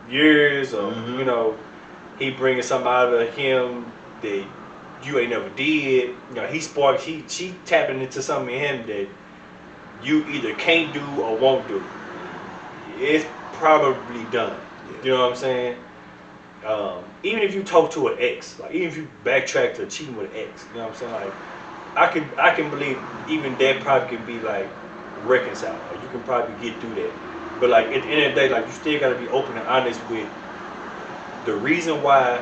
years, or, he bringing something out of him that you ain't never did. She tapping into something in him that you either can't do or won't do. It's probably done. Yeah. You know what I'm saying? Even if you talk to an ex, like even if you backtrack to cheating with an ex, you know what I'm saying? Like I can believe even that probably can be like reconciled. Like you can probably get through that. But like at the end of the day, like you still gotta be open and honest with the reason why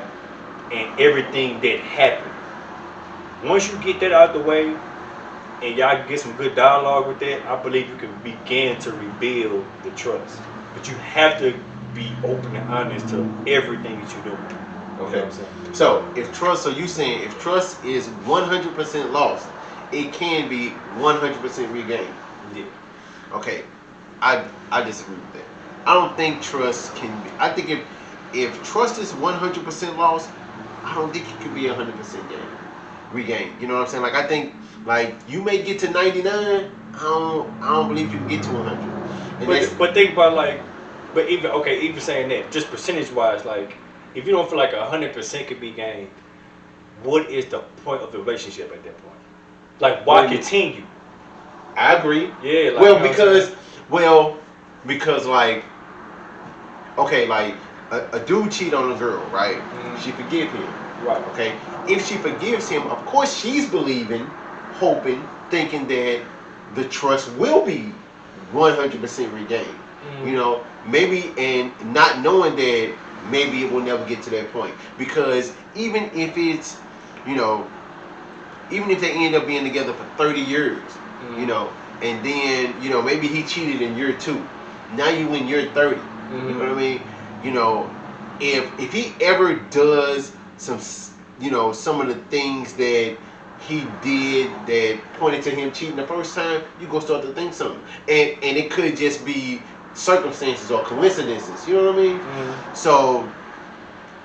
and everything that happened. Once you get that out the way and y'all get some good dialogue with that, I believe you can begin to rebuild the trust. But you have to be open and honest to everything that you're doing. Okay. You know what I'm saying? So you saying if trust is 100% lost, it can be 100% regained. Yeah. Okay. I disagree with that. I don't think trust can be. I think if trust is 100% lost, I don't think it could be 100% regained. You know what I'm saying? Like I think like you may get to 99. I don't believe you can get to 100. But think about like, but even saying that, just percentage wise, like if you don't feel like 100% could be gained, what is the point of the relationship at that point? Like why continue? I agree. Yeah. Like, because like, okay, like a dude cheat on a girl, right? Mm-hmm. She forgive him. Right. Okay. If she forgives him, of course she's believing, hoping, thinking that the trust will be 100% regained. Mm-hmm. Maybe, and not knowing that maybe it will never get to that point. Because even if it's, even if they end up being together for 30 years, mm-hmm. And then, maybe he cheated in year 2. Now you in year 30. Mm-hmm. You know what I mean? If he ever does some of the things that he did that pointed to him cheating the first time, you gonna start to think something. And it could just be circumstances or coincidences. You know what I mean? Mm-hmm.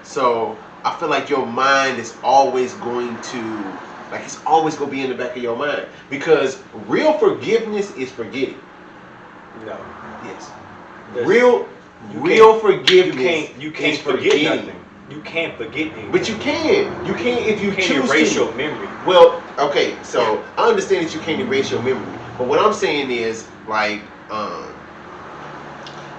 So I feel like your mind is always going to, like it's always going to be in the back of your mind. Because real forgiveness is forgetting. No. Yes. Real forgiveness you can't forget nothing. You can't forget anything. But you can. You can if you choose to. Erase your memory. Well, okay, so I understand that you can't erase your memory. But what I'm saying is, like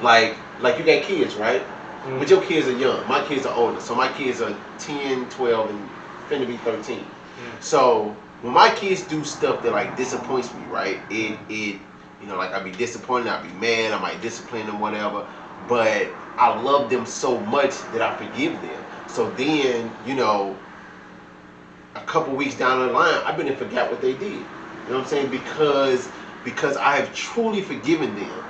you got kids, right? Mm-hmm. But your kids are young. My kids are older. So my kids are 10, 12, and finna be 13. Mm-hmm. So when my kids do stuff that like disappoints me, right? It like I be disappointed, I be mad, I might discipline them, whatever. But I love them so much that I forgive them. So then, a couple weeks down the line, I've been and forgot what they did. You know what I'm saying? Because I have truly forgiven them.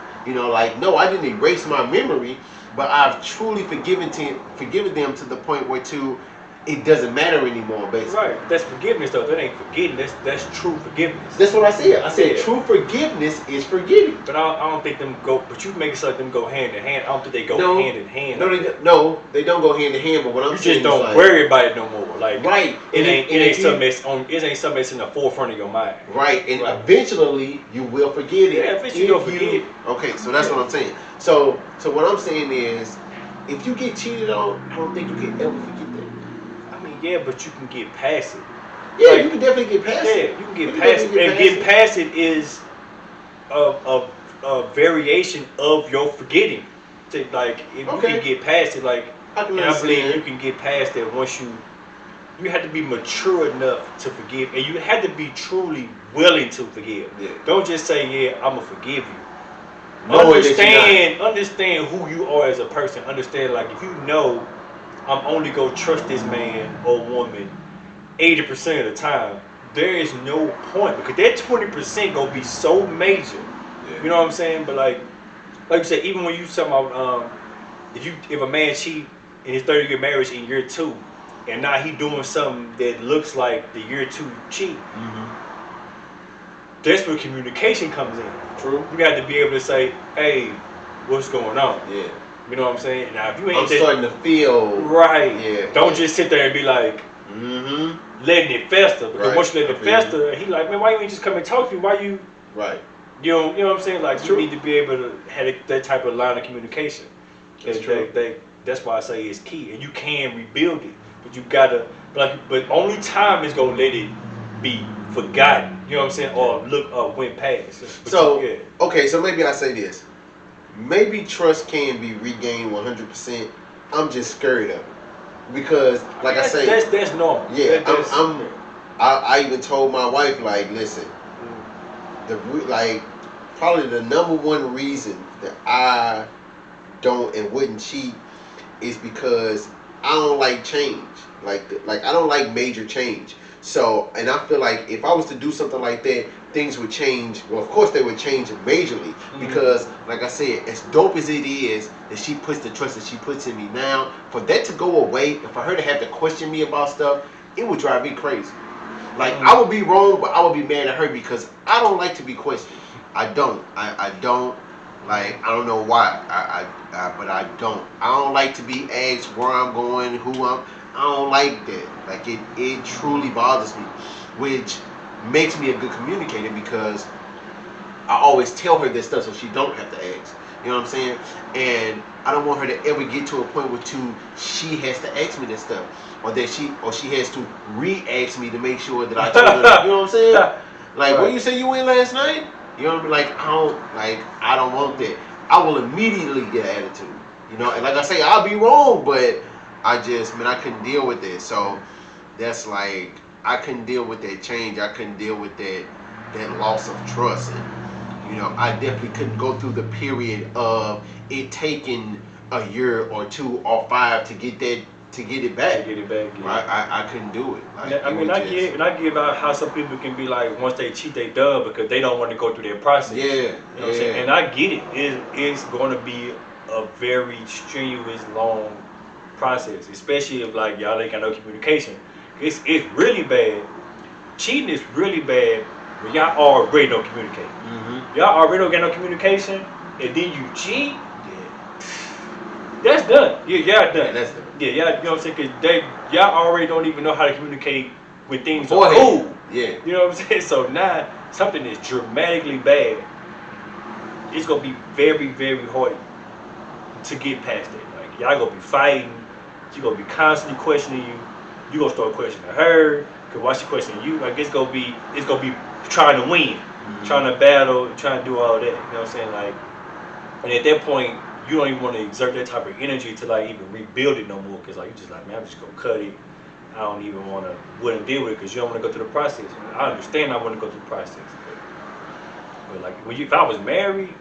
Like, no, I didn't erase my memory, but I've truly forgiven them to the point where it doesn't matter anymore, basically. Right. That's forgiveness, though. That ain't forgetting. That's true forgiveness. That's what I said. I said true forgiveness is forgetting. But I don't think them go. But you make it so like them go hand in hand. I don't think they go hand in hand. No, they don't go hand in hand. But what I'm saying is, you just don't worry about it no more. Like, right. It ain't something that's in the forefront of your mind. Right. And eventually you will forget it. Yeah, eventually you'll forget it. Okay, so that's what I'm saying. So what I'm saying is, if you get cheated on, I don't think you can ever forget that. Yeah, but you can get past it. Yeah, you can definitely get past it. Yeah, you can get past it. And getting past it is a variation of your forgetting. If you can get past it, I believe you can get past it once you have to be mature enough to forgive, and you have to be truly willing to forgive. Yeah. Don't just say, "Yeah, I'm gonna forgive you." Understand who you are as a person. Understand, like, if you know I'm only gonna trust this man or woman 80% of the time, there is no point, because that 20% gonna be so major. Yeah. You know what I'm saying? But like you said, even when you talking about if a man cheat in his 30-year marriage in year 2, and now he doing something that looks like the year 2 cheat, that's where communication comes in. True. You got to be able to say, hey, what's going on? Yeah. You know what I'm saying? Now, if you ain't starting to feel right, yeah. Don't just sit there and be like, letting it fester. Because once you let it fester, he like, man, why you ain't just come and talk to me? Why you? Right. You know what I'm saying? Like, That's you true. need to be able to have that type of line of communication. That's true. That's why I say it's key, and you can rebuild it, but you gotta. But only time is gonna let it be forgotten. You know what I'm saying? Or went past. But so okay, so maybe I say this. Maybe trust can be regained 100%. I'm just scared of it because, like I say, that's normal. Yeah, I even told my wife, like, listen, probably the number one reason that I don't and wouldn't cheat is because I don't like change. Like I don't like major change. So, and I feel like if I was to do something like that, things would change. Well, of course they would change majorly because, like I said, as dope as it is that she puts the trust that she puts in me now, for that to go away and for her to have to question me about stuff, it would drive me crazy. Like, I would be wrong, but I would be mad at her because I don't like to be questioned. I don't. I don't. Like, I don't know why. But I don't. I don't like to be asked where I'm going, I don't like that. Like, it truly bothers me, which makes me a good communicator because I always tell her this stuff so she don't have to ask. You know what I'm saying? And I don't want her to ever get to a point where she has to ask me this stuff, or she has to re-ask me to make sure that I told her. You know what I'm saying? Like, what you say you went last night? You know what I mean? Like, I don't want that. I will immediately get an attitude. You know, and like I say, I'll be wrong, but I couldn't deal with it. So that's like, I couldn't deal with that change. I couldn't deal with that loss of trust. And, you know, I definitely couldn't go through the period of it taking a year or 2 or 5 to get it back. Yeah. I couldn't do it. Like, I get about how some people can be like, once they cheat, they done because they don't want to go through their process. Yeah. You know what I'm saying? And I get it. It's going to be a very strenuous, long process, especially if like y'all ain't got no communication. It's really bad. Cheating is really bad when y'all already don't communicate. Y'all already don't get no communication, and then you cheat. That's done. Yeah, done. That's done. Yeah, you know what I'm saying? Because y'all already don't even know how to communicate when things are cool. Yeah. You know what I'm saying? So now, something is dramatically bad, it's going to be very, very hard to get past that. Like, y'all going to be fighting. She going to be constantly questioning you. You going to start questioning her. Because while she questioning you, like, it's going to be trying to win. Trying to battle, trying to do all that. You know what I'm saying? Like, and at that point, you don't even want to exert that type of energy to like even rebuild it no more. Cause like, you just like, man, I'm just gonna cut it. I don't even wouldn't deal with it because you don't want to go through the process. I understand I want to go through the process, but like if I was married,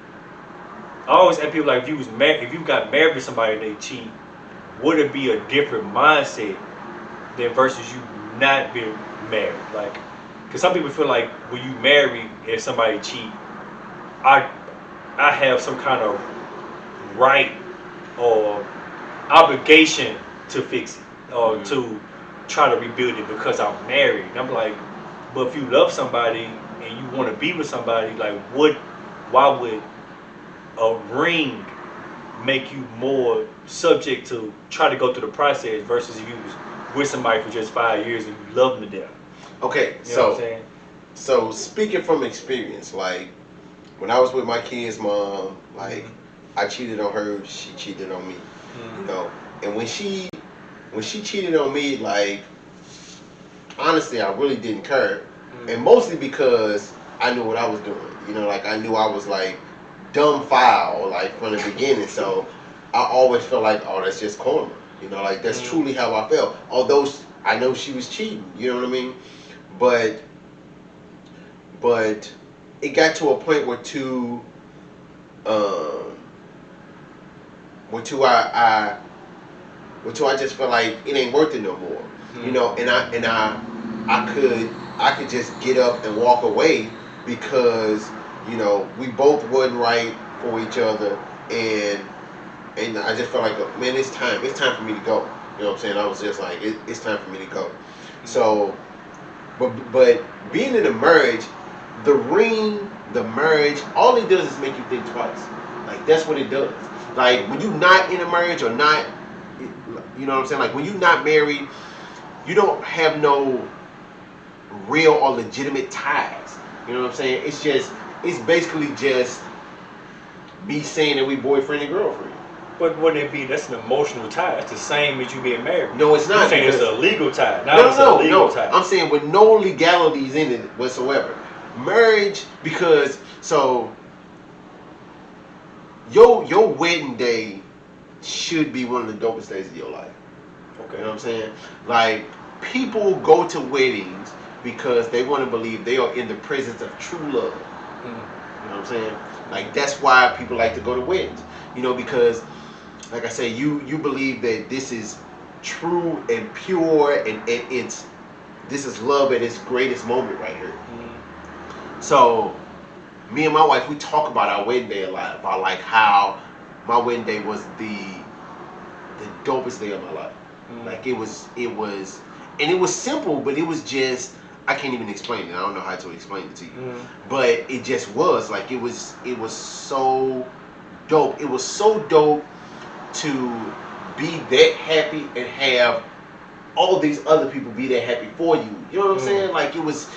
I always ask people like, if you got married to somebody and they cheat, would it be a different mindset than versus you not being married? Like, cause some people feel like when you marry, if somebody cheat, I have some kind of right or obligation to fix it or to try to rebuild it because I'm married. And I'm like, but if you love somebody and you want to be with somebody, like why would a ring make you more subject to try to go through the process versus if you was with somebody for just 5 years and you love them to death? Okay, you know what I'm saying? So speaking from experience, like when I was with my kid's mom, like I cheated on her, she cheated on me. You know, and when she cheated on me, like honestly, I really didn't care, and mostly because I knew what I was doing. You know, like I knew I was like dumb foul, like from the beginning. So I always felt like, oh, that's just karma. You know, like that's truly how I felt. Although I know she was cheating. You know what I mean? But it got to a point where I just felt like it ain't worth it no more. You know, and I could just get up and walk away because, you know, we both wasn't right for each other, and and I just felt like, man, it's time for me to go. You know what I'm saying? I was just like, it's time for me to go. So, but being in a marriage, the ring, the marriage, all it does is make you think twice. Like that's what it does. Like when you're not in a marriage or not, you know what I'm saying? Like when you're not married, you don't have no real or legitimate ties. You know what I'm saying? It's basically just me saying that we boyfriend and girlfriend. But wouldn't it be, that's an emotional tie? It's the same as you being married. No, it's not. You're saying it's a legal tie. Now No, it's no, a legal tie. I'm saying with no legalities in it whatsoever. Marriage, because so your wedding day should be one of the dopest days of your life. Okay. You know what I'm saying? Like people go to weddings because they want to believe they are in the presence of true love. Mm. You know what I'm saying? Like that's why people like to go to weddings. You know, because like I say, you believe that this is true and pure, and this is love at its greatest moment right here. Mm. So me and my wife, we talk about our wedding day a lot, about like how my wedding day was the dopest day of my life. Mm. Like it was, and it was simple, but it was just, I can't even explain it. I don't know how to explain it to you, but it just was like it was so dope. It was so dope to be that happy and have all these other people be that happy for you. You know what I'm saying? Like it was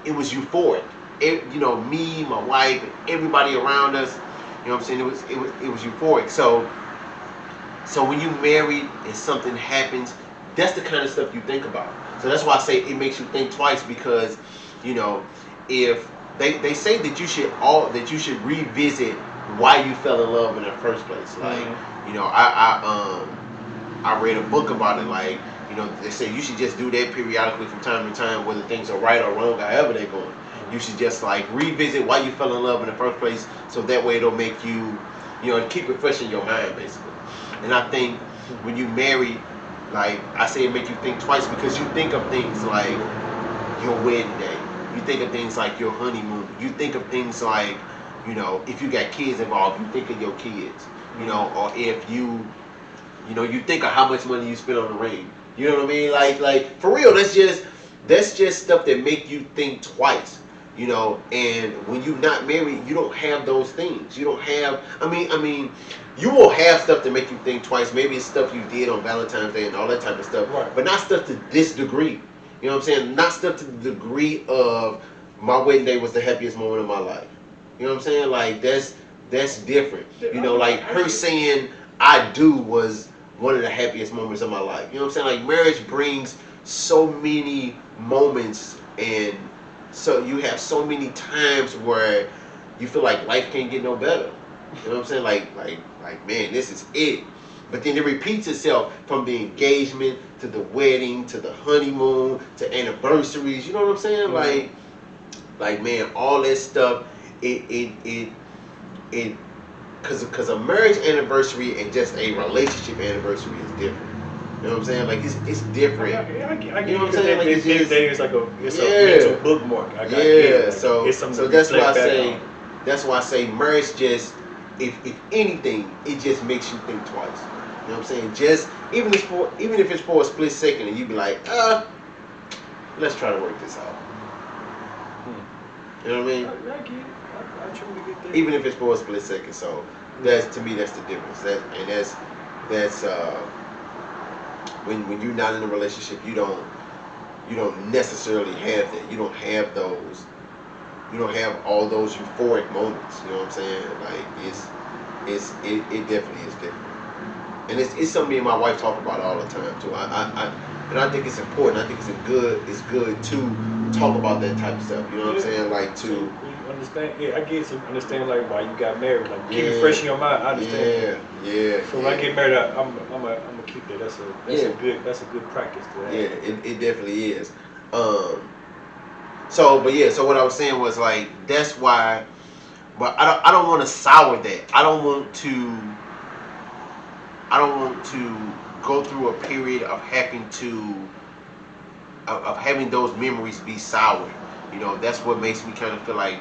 euphoric. You know, me, my wife, and everybody around us. You know what I'm saying? It was euphoric. So when you married and something happens, that's the kind of stuff you think about. So that's why I say it makes you think twice, because, you know, if they say that you should revisit why you fell in love in the first place. Like, you know, I read a book about it. Like, you know, they say you should just do that periodically from time to time, whether things are right or wrong, however they're going. You should just like revisit why you fell in love in the first place, so that way it'll make you, you know, keep it fresh in your mind, basically. And I think when you marry, like I say, it make you think twice, because you think of things like your wedding day. You think of things like your honeymoon. You think of things like, you know, if you got kids involved, you think of your kids. You know, or if you know, you think of how much money you spend on the ring. You know what I mean? Like for real, that's just stuff that make you think twice. You know, and when you're not married, you don't have those things. You don't have. I mean, you will have stuff to make you think twice. Maybe it's stuff you did on Valentine's Day and all that type of stuff, right, but not stuff to this degree. You know what I'm saying? Not stuff to the degree of my wedding day was the happiest moment of my life. You know what I'm saying? Like that's different. You know, like her saying I do was one of the happiest moments of my life. You know what I'm saying? Like marriage brings so many moments, and so you have so many times where you feel like life can't get no better. You know what I'm saying? Like man, this is it. But then it repeats itself from the engagement to the wedding to the honeymoon to anniversaries. You know what I'm saying? Like man, all that stuff. It because a marriage anniversary and just a relationship anniversary is different. You know what I'm saying? Like it's different. I get you know what I'm saying? Like it's just, it's like a mental bookmark. I get it. Like, so it's something so to that's why I reflect back say on. that's why I say marriage just, if anything, it just makes you think twice. You know what I'm saying? Just even if it's for a split second, and you be like, let's try to work this out. You know what I mean? I get it. I truly get that. Even if it's for a split second. So that's, to me, that's the difference. That's when you're not in a relationship, you don't necessarily have that. You don't have those. You don't have all those euphoric moments. You know what I'm saying? Like it definitely is different. And it's something me and my wife talk about all the time too. And I think it's important. I think it's good to talk about that type of stuff. You know what I'm saying? Like to you understand. Yeah, I get to understand like why you got married. Like keep it fresh in your mind. I understand. Yeah. So when I get married, I'm gonna keep that. That's a good practice to have. Yeah, it definitely is. So what I was saying was like that's why, but I don't want to sour that. I don't want to go through a period of having those memories be soured. You know, that's what makes me kind of feel like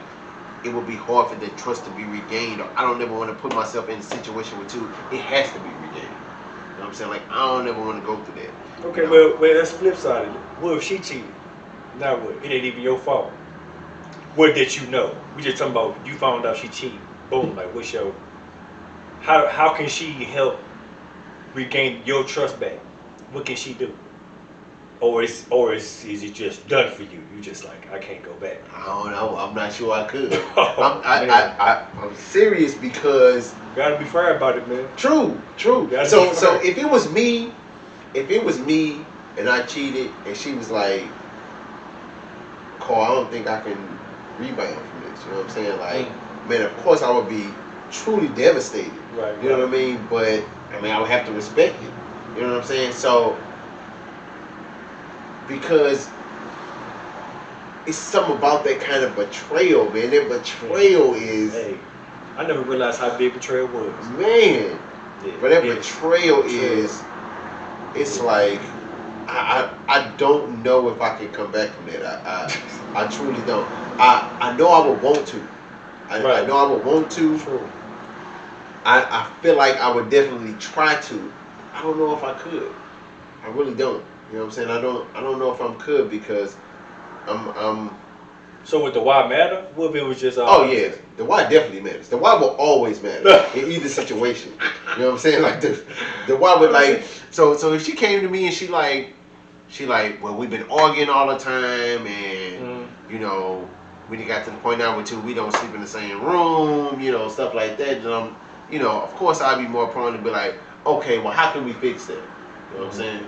it would be hard for that trust to be regained, or I don't ever want to put myself in a situation with you. It has to be regained. You know what I'm saying? Like, I don't ever want to go through that. Okay, You know? well, that's the flip side of it. What if she cheated? Now what? It ain't even your fault. What did you know? We just talking about you found out she cheated. Boom, like what's your how can she help regain your trust back? What can she do? Is it just done for you? You just like I can't go back. I don't know. I'm not sure I could. Oh, I'm serious because you gotta be fair about it, man. true. So if it was me, and I cheated and she was like, Cole, I don't think I can rebound from this. You know what I'm saying? Like, man, of course I would be truly devastated. Right. You know what I mean? But I mean, I would have to respect it. You know what I'm saying? So because it's something about that kind of betrayal, man. That betrayal is, hey, I never realized how big betrayal was. Man. Yeah, but that betrayal is, it's like, I don't know if I can come back from that. I truly don't. I know I would want to. I know I would want to. True. I feel like I would definitely try to. I don't know if I could. I really don't. You know what I'm saying? I don't know if I could because I'm So would the why matter? What if it was just oh yeah, the why definitely matters. The why will always matter in either situation. You know what I'm saying? Like the why would like so if she came to me and she like well, we've been arguing all the time and you know when it got to the point now where we don't sleep in the same room, you know, stuff like that. And you know, of course I'd be more prone to be like, okay, well, how can we fix that? You know what I'm saying?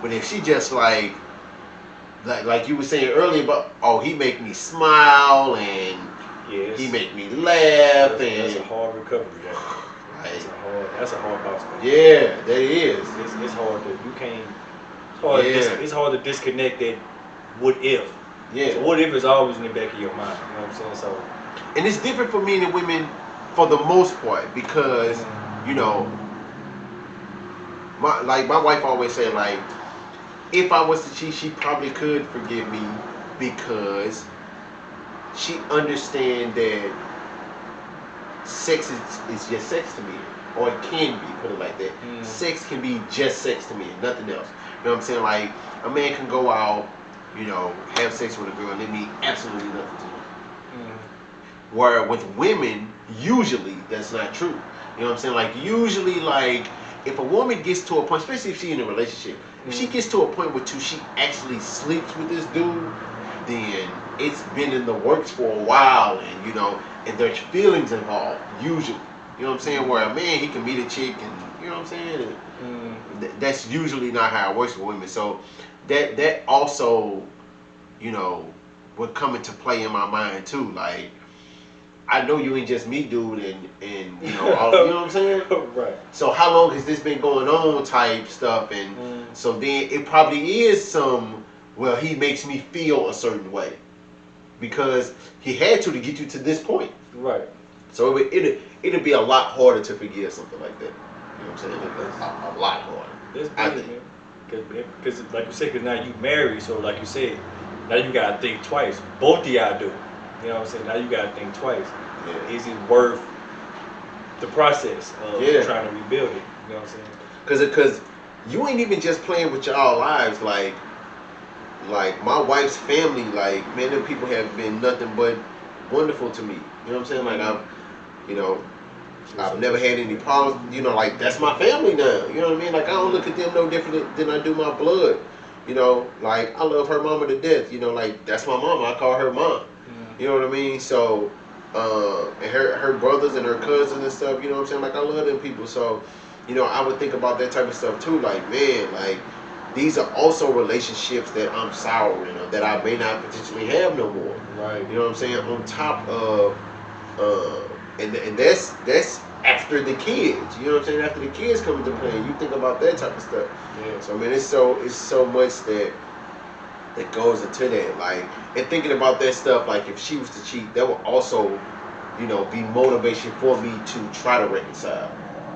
But if she just like you were saying earlier about, oh, he make me smile and he make me laugh, that's a hard recovery. Right? That's a hard box. Yeah, that is. It's hard to you can't. It's hard to disconnect that. What if? Yeah. So what if is always in the back of your mind. You know what I'm saying? So. And it's different for men and women for the most part because you know, my wife always said like, if I was to cheat, she probably could forgive me because she understands that sex is just sex to me, or it can be, put it like that. Sex can be just sex to me and nothing else. You know what I'm saying? Like, a man can go out, you know, have sex with a girl and it mean absolutely nothing to him. Where with women, usually that's not true. You know what I'm saying? Like, usually, like, if a woman gets to a point, especially if she's in a relationship, if she gets to a point where she actually sleeps with this dude, then it's been in the works for a while, and you know, and there's feelings involved. Usually, you know what I'm saying. Where a man, he can meet a chick, and you know what I'm saying. That's usually not how it works with women. So that also, you know, would come into play in my mind too. Like, I know you ain't just me, dude, and you know, all, you know what I'm saying? Right. So how long has this been going on type stuff, and so then it probably is some, well, he makes me feel a certain way because he had to get you to this point. Right. So it'd be a lot harder to forgive something like that. You know what I'm saying? A lot harder. That's big, man. Because like you said, because now you married, so like you said, now you gotta think twice. Both of y'all do. You know what I'm saying? Now you gotta think twice. Yeah. Is it worth the process of trying to rebuild it? You know what I'm saying? Because you ain't even just playing with y'all lives. Like my wife's family, like, man, them people have been nothing but wonderful to me. You know what I'm saying? Like, I've never had any problems. You know, like, that's my family now. You know what I mean? Like, I don't look at them no different than I do my blood. You know, like, I love her mama to death. You know, like, that's my mama. I call her mom. You know what I mean? So, and her brothers and her cousins and stuff, you know what I'm saying? Like, I love them people. So, you know, I would think about that type of stuff too. Like, man, like, these are also relationships that I'm souring or that I may not potentially have no more. Right. You know what I'm saying? On top of, and that's after the kids. You know what I'm saying? After the kids come into play, you think about that type of stuff. Yeah. So, I mean, it's so much that goes into that. Like, and thinking about that stuff, like, if she was to cheat, that would also, you know, be motivation for me to try to reconcile.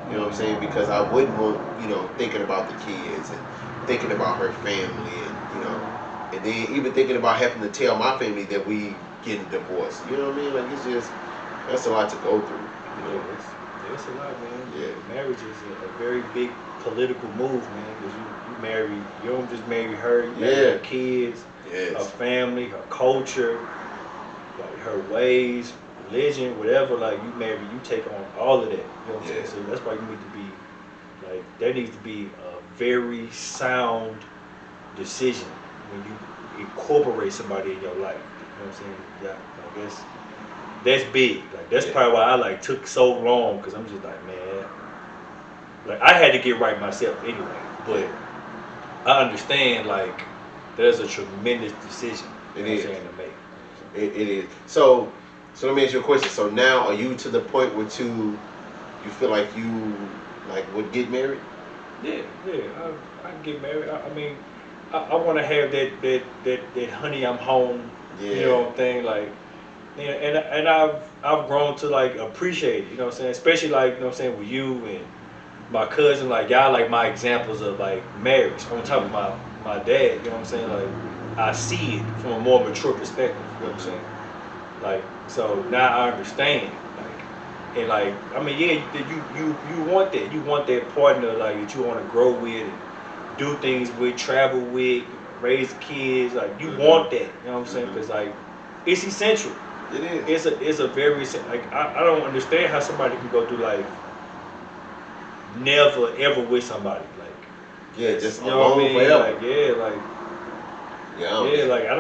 You know what I'm saying? Because I wouldn't want, you know, thinking about the kids and thinking about her family, and you know, and then even thinking about having to tell my family that we getting divorced. You know what I mean? Like it's just that's a lot to go through. You know? Yeah, it's a lot, man. Yeah. Marriage is a very big political move, man. Because you marry, you don't just marry her. You marry her kids, her Yes. family, her culture, like her ways, religion, whatever. Like you marry, you take on all of that. You know what I'm saying? So that's why you need to be like there needs to be a very sound decision when you incorporate somebody in your life. You know what I'm saying? Yeah, I guess that's big. Like that's probably why I like took so long because I'm just like, man, like I had to get right myself anyway. But I understand like there's a tremendous decision. It You know is. what I'm saying, to make. It is. So let me ask you a question. So now, are you to the point where you feel like you like would get married? Yeah, yeah. I can get married. I mean, I want to have that honey, I'm home. Yeah. You know what I'm saying? Like, and I've grown to like appreciate it. You know what I'm saying? Especially like you know what I'm saying with you and my cousin. Like y'all like my examples of like marriage on top of my dad. You know what I'm saying? Like I see it from a more mature perspective. You know what I'm saying? Like so now I understand. Like and like I mean yeah you want that. You want that partner like that you want to grow with and do things with, travel with, raise kids. Like you want that. You know what I'm saying? Because like it's essential. It is. It's a very like I don't understand how somebody can go through life never ever with somebody like Yeah, just you know what I alone mean forever. like Yeah, like I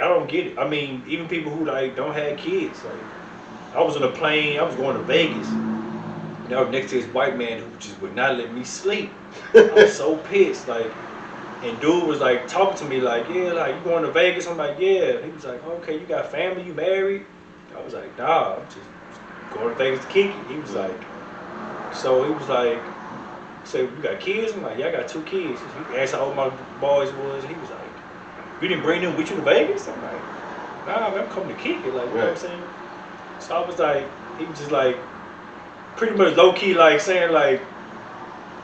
don't get it. I mean even people who like don't have kids like I was on a plane I was going to Vegas and I was next to this white man who just would not let me sleep. I was so pissed like and dude was like talking to me like yeah like you going to Vegas I'm like yeah he was like okay you got family you married I was like nah I'm just going to Vegas to kick it. He was like so he was like say you got kids? I'm like, yeah, I got 2 kids. He asked how old my boys was. He was like, you didn't bring them with you to Vegas? I'm like, nah, man, I'm coming to kick it. Like, you know what I'm saying? So I was like, he was just like, pretty much low key, like saying like,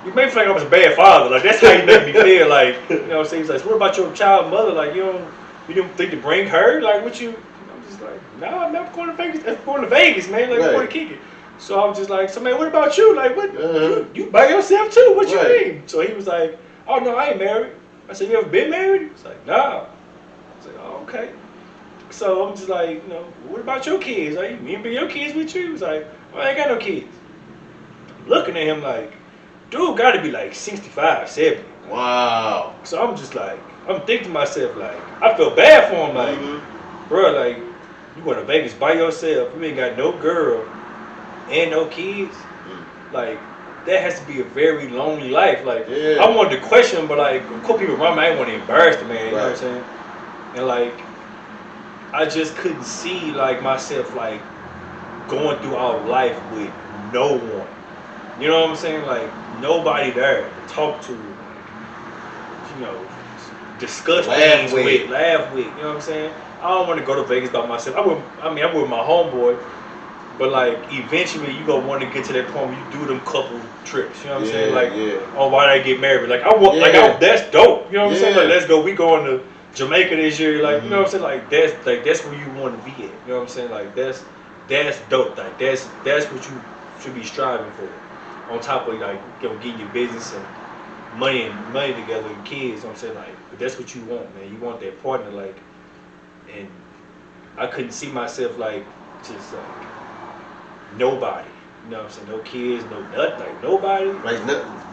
you made me feel like I was a bad father. Like that's how he made me feel. Like, you know what I'm saying? He's like, so what about your child mother? Like, you didn't think to bring her? Like, what you? I'm just like, nah, man, I'm going to Vegas. I'm going to Vegas, man. Like, I'm going to kick it. So I'm just like, so man, what about you? Like, what? You by yourself too? What you mean? So he was like, oh no, I ain't married. I said, you ever been married? He's like, nah. I was like, oh okay. So I'm just like, you know, what about your kids? Like, you bring your kids with you? He was like, well, I ain't got no kids. I'm looking at him like, dude, got to be like 65, 70. Wow. So I'm just like, I'm thinking to myself like, I feel bad for him. Like, bro, like, you going to Vegas by yourself? You ain't got no girl and no kids. Like, that has to be a very lonely life. Like, I wanted to question him, but like, a couple people around me, I didn't want to embarrass the man. You know what I'm saying? And like, I just couldn't see like myself like going through our life with no one. You know what I'm saying? Like nobody there to talk to, you know, discuss things with, laugh with. You know what I'm saying? I don't want to go to Vegas by myself. I'm with my homeboy, but like eventually you gonna want to get to that point where you do them couple trips. You know what I'm saying? Like, oh, why they get married? Like I want, that's dope. You know what I'm saying? Like let's go. We going to Jamaica this year. Like you know what I'm saying? Like that's where you want to be at. You know what I'm saying? Like that's dope. Like that's what you should be striving for. On top of like getting your business and money together and kids. You know what I'm saying? Like but that's what you want, man. You want that partner. Like and I couldn't see myself like just like nobody. You know what I'm saying? No kids, no nothing. Like nobody. Like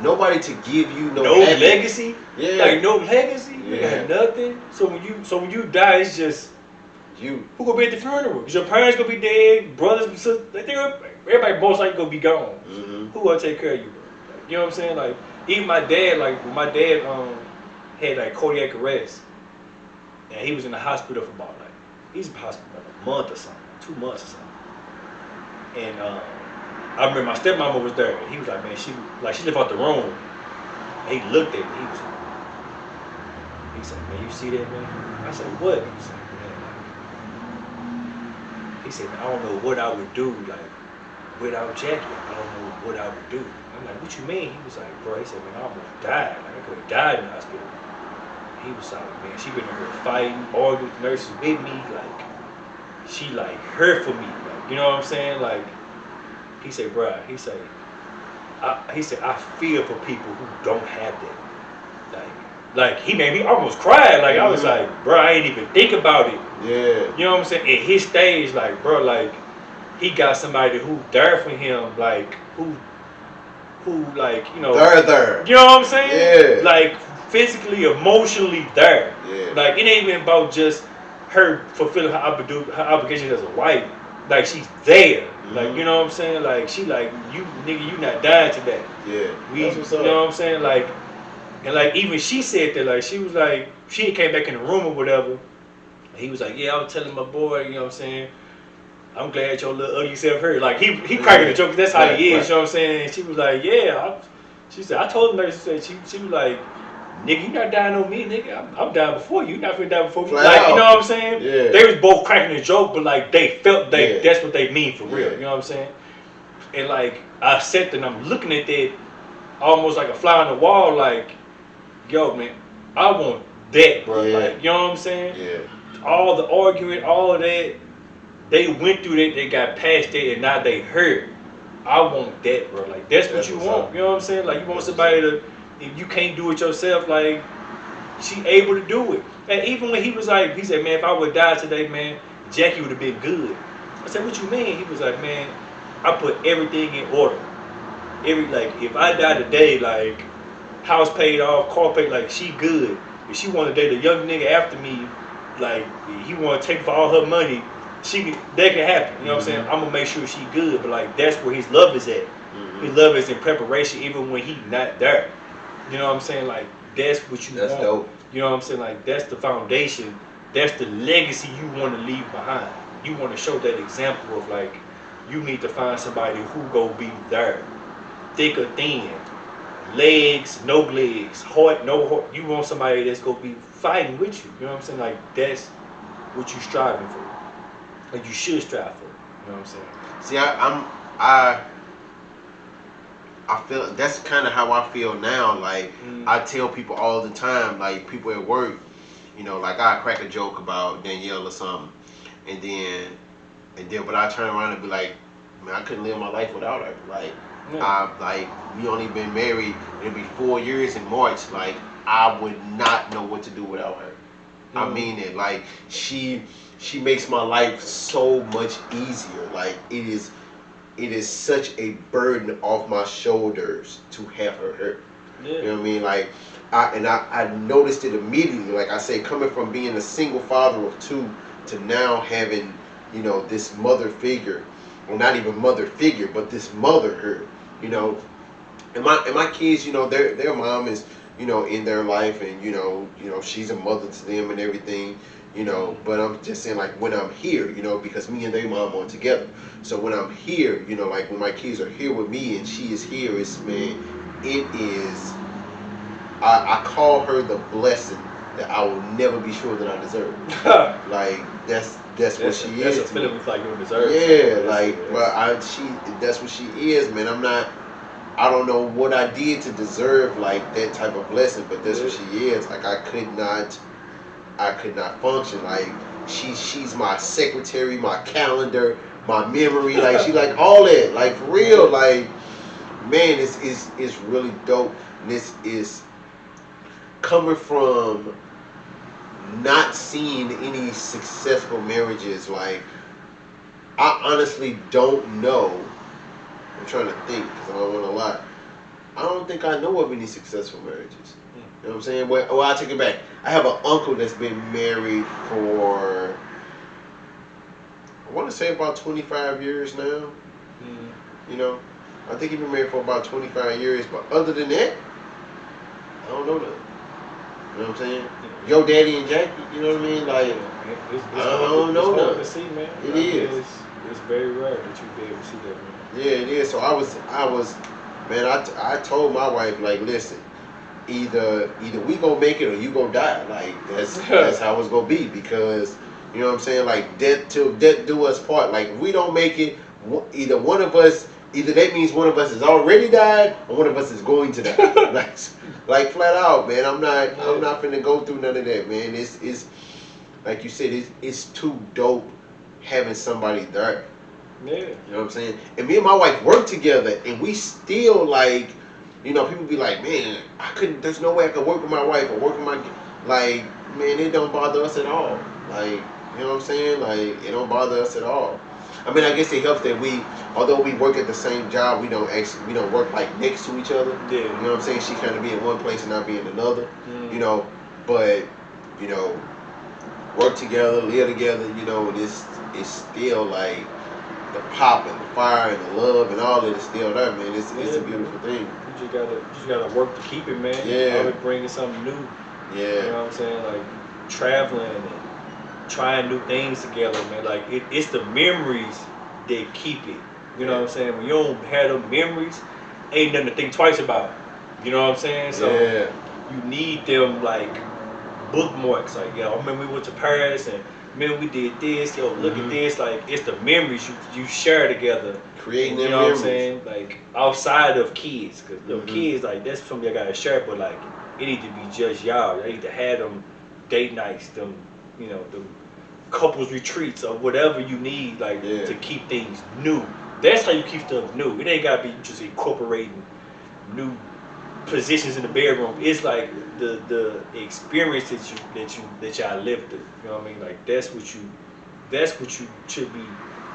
nobody to give you no legacy. Yeah. Like no legacy. You got nothing. So when you die, it's just you. Who gonna be at the funeral? Because your parents gonna be dead, brothers, sisters. Everybody most likely gonna be gone. Who gonna take care of you? Like, you know what I'm saying? Like even my dad. Like when my dad had like cardiac arrest, and he was in the hospital for about like he's in the hospital for like a month or something, 2 months or something. And I remember my stepmama was there. And he was like, man, she left out the room. And he looked at me. He said, man, you see that, man? I said, what? He said, man, he said, man, I don't know what I would do, like, without Jackie. I don't know what I would do. I'm like, what you mean? He was like, bro, he said, man, I almost died. Like, I could have died in the hospital. He was like, man, she been in here fighting, arguing with the nurses with me, like, she like hurt for me. Like, you know what I'm saying? Like, he said, bruh, he said, I feel for people who don't have that. Like he made me almost cry. Like I was like, bro, I ain't even think about it. Yeah. You know what I'm saying? At his stage, like, bro, like he got somebody who there for him, like who like, you know, There. you know what I'm saying? Yeah. Like physically, emotionally there. Yeah. Like it ain't even about just her fulfilling her obligations as a wife. Like she's there. Like, you know what I'm saying? Like she like, you nigga, you not dying today. Yeah. That's what's up. You know what I'm saying? Like, and like even she said that, like she was like, she came back in the room or whatever. And he was like, yeah, I was telling my boy, you know what I'm saying? I'm glad your little ugly self hurt. Like he cracking the joke. That's how he is. You know what I'm saying? And she was like, yeah. She said, I told him. She said she was like, nigga, you not dying on me, nigga. I'm dying before you. You not finna die before me. Like, you know what I'm saying? Yeah. They was both cracking the joke, but like they felt that's what they mean for real. You know what I'm saying? And like I sat there and I'm looking at that almost like a fly on the wall. Like, yo, man, I want that, bro. Yeah. Like, you know what I'm saying? Yeah. All the arguing, all of that. They went through that, they got past that, and now they hurt. I want that, bro. Like that's what you want. Up. You know what I'm saying? Like you want somebody to, if you can't do it yourself, like she able to do it. And even when he was like, he said, man, if I would die today, man, Jackie would have been good. I said, what you mean? He was like, man, I put everything in order. Like if I die today, like house paid off, car paid, like she good. If she want to date a young nigga after me, like he want to take for all her money. That can happen. You know what I'm saying? I'm gonna make sure she good, but like that's where his love is at. His love is in preparation, even when he not there. You know what I'm saying? Like that's what you want. That's dope. You know what I'm saying? Like that's the foundation. That's the legacy you want to leave behind. You want to show that example of like you need to find somebody who go be there, thick or thin, legs, no legs, heart, no heart. You want somebody that's gonna be fighting with you. You know what I'm saying? Like that's what you striving for. Like you should strive for it. You know what I'm saying? See, I feel that's kind of how I feel now. Like I tell people all the time, like people at work, you know, like I crack a joke about Danielle or something, and then but I turn around and be like, man, I couldn't live my life without her. Like we only been married, it'll be 4 years in March. Like I would not know what to do without her. I mean it. Like she makes my life so much easier. Like it is such a burden off my shoulders to have her hurt. Yeah. You know what I mean? Like I noticed it immediately. Like I say, coming from being a single father of 2 to now having, you know, this mother figure, or not even mother figure, but this motherhood. You know, and my kids, you know, their mom is, you know, in their life, and you know she's a mother to them and everything. You know, but I'm just saying, like, when I'm here, you know, because me and their mom are together. So when I'm here, you know, like when my kids are here with me and she is here, it's, man, it is, I call her the blessing that I will never be sure that I deserve. Like, that's what she is. That's a feeling we like you deserve. Yeah, like, but that's what she is, man. I don't know what I did to deserve, like, that type of blessing, but that's what she is. Like, I could not function. Like she's my secretary, my calendar, my memory. Like she like all that. Like for real. Like man, it's really dope. And this is coming from not seeing any successful marriages. Like I honestly don't know. I'm trying to think because I don't want to lie. I don't think I know of any successful marriages. You know what I'm saying? Well, I take it back. I have an uncle that's been married for, I want to say about 25 years now. You know, I think he's been married for about 25 years. But other than that, I don't know that. You know what I'm saying? Your daddy and Jackie, you know what I mean? Like, I don't know that. To see, man. It is. It's very rare that you be able to see that, man. Yeah, it is. So I was, man. I told my wife, like, listen. Either we gonna make it or you gonna die. Like that's how it's gonna be, because you know what I'm saying, like death till death do us part. Like if we don't make it, either that means one of us has already died or one of us is going to die. like flat out, man. I'm not finna go through none of that, man. It's like you said, it's too dope having somebody there. Yeah. You know what I'm saying? And me and my wife work together, and we still like, you know, people be like, man, I couldn't. There's no way I could work with my wife or work with my, like, man, it don't bother us at all. Like, you know what I'm saying? Like, it don't bother us at all. I mean, I guess it helps that although we work at the same job, we don't work like next to each other. Yeah. You know what I'm saying? She kind of be in one place and I be in another. Mm. You know, but you know, work together, live together. You know, it's still like the pop and the fire and the love and all of it is still there, man. It's a beautiful thing. You just gotta work to keep it, man. Yeah. Always bringing something new. Yeah. You know what I'm saying? Like traveling and trying new things together, man. Like it's the memories that keep it. You know what I'm saying? When you don't have those memories, ain't nothing to think twice about. You know what I'm saying? So you need them like bookmarks. Like, yo, I remember we went to Paris and remember we did this. Yo, look at this. Like, it's the memories you share together. Creating them you know memories. What I'm saying? Like outside of kids, cause kids like that's something I gotta share. But like it need to be just y'all. Y'all need to have them date nights, them them couples retreats or whatever you need, like to keep things new. That's how you keep stuff new. It ain't gotta be just incorporating new positions in the bedroom. It's like the experience that y'all lived through. You know what I mean? Like that's what you should be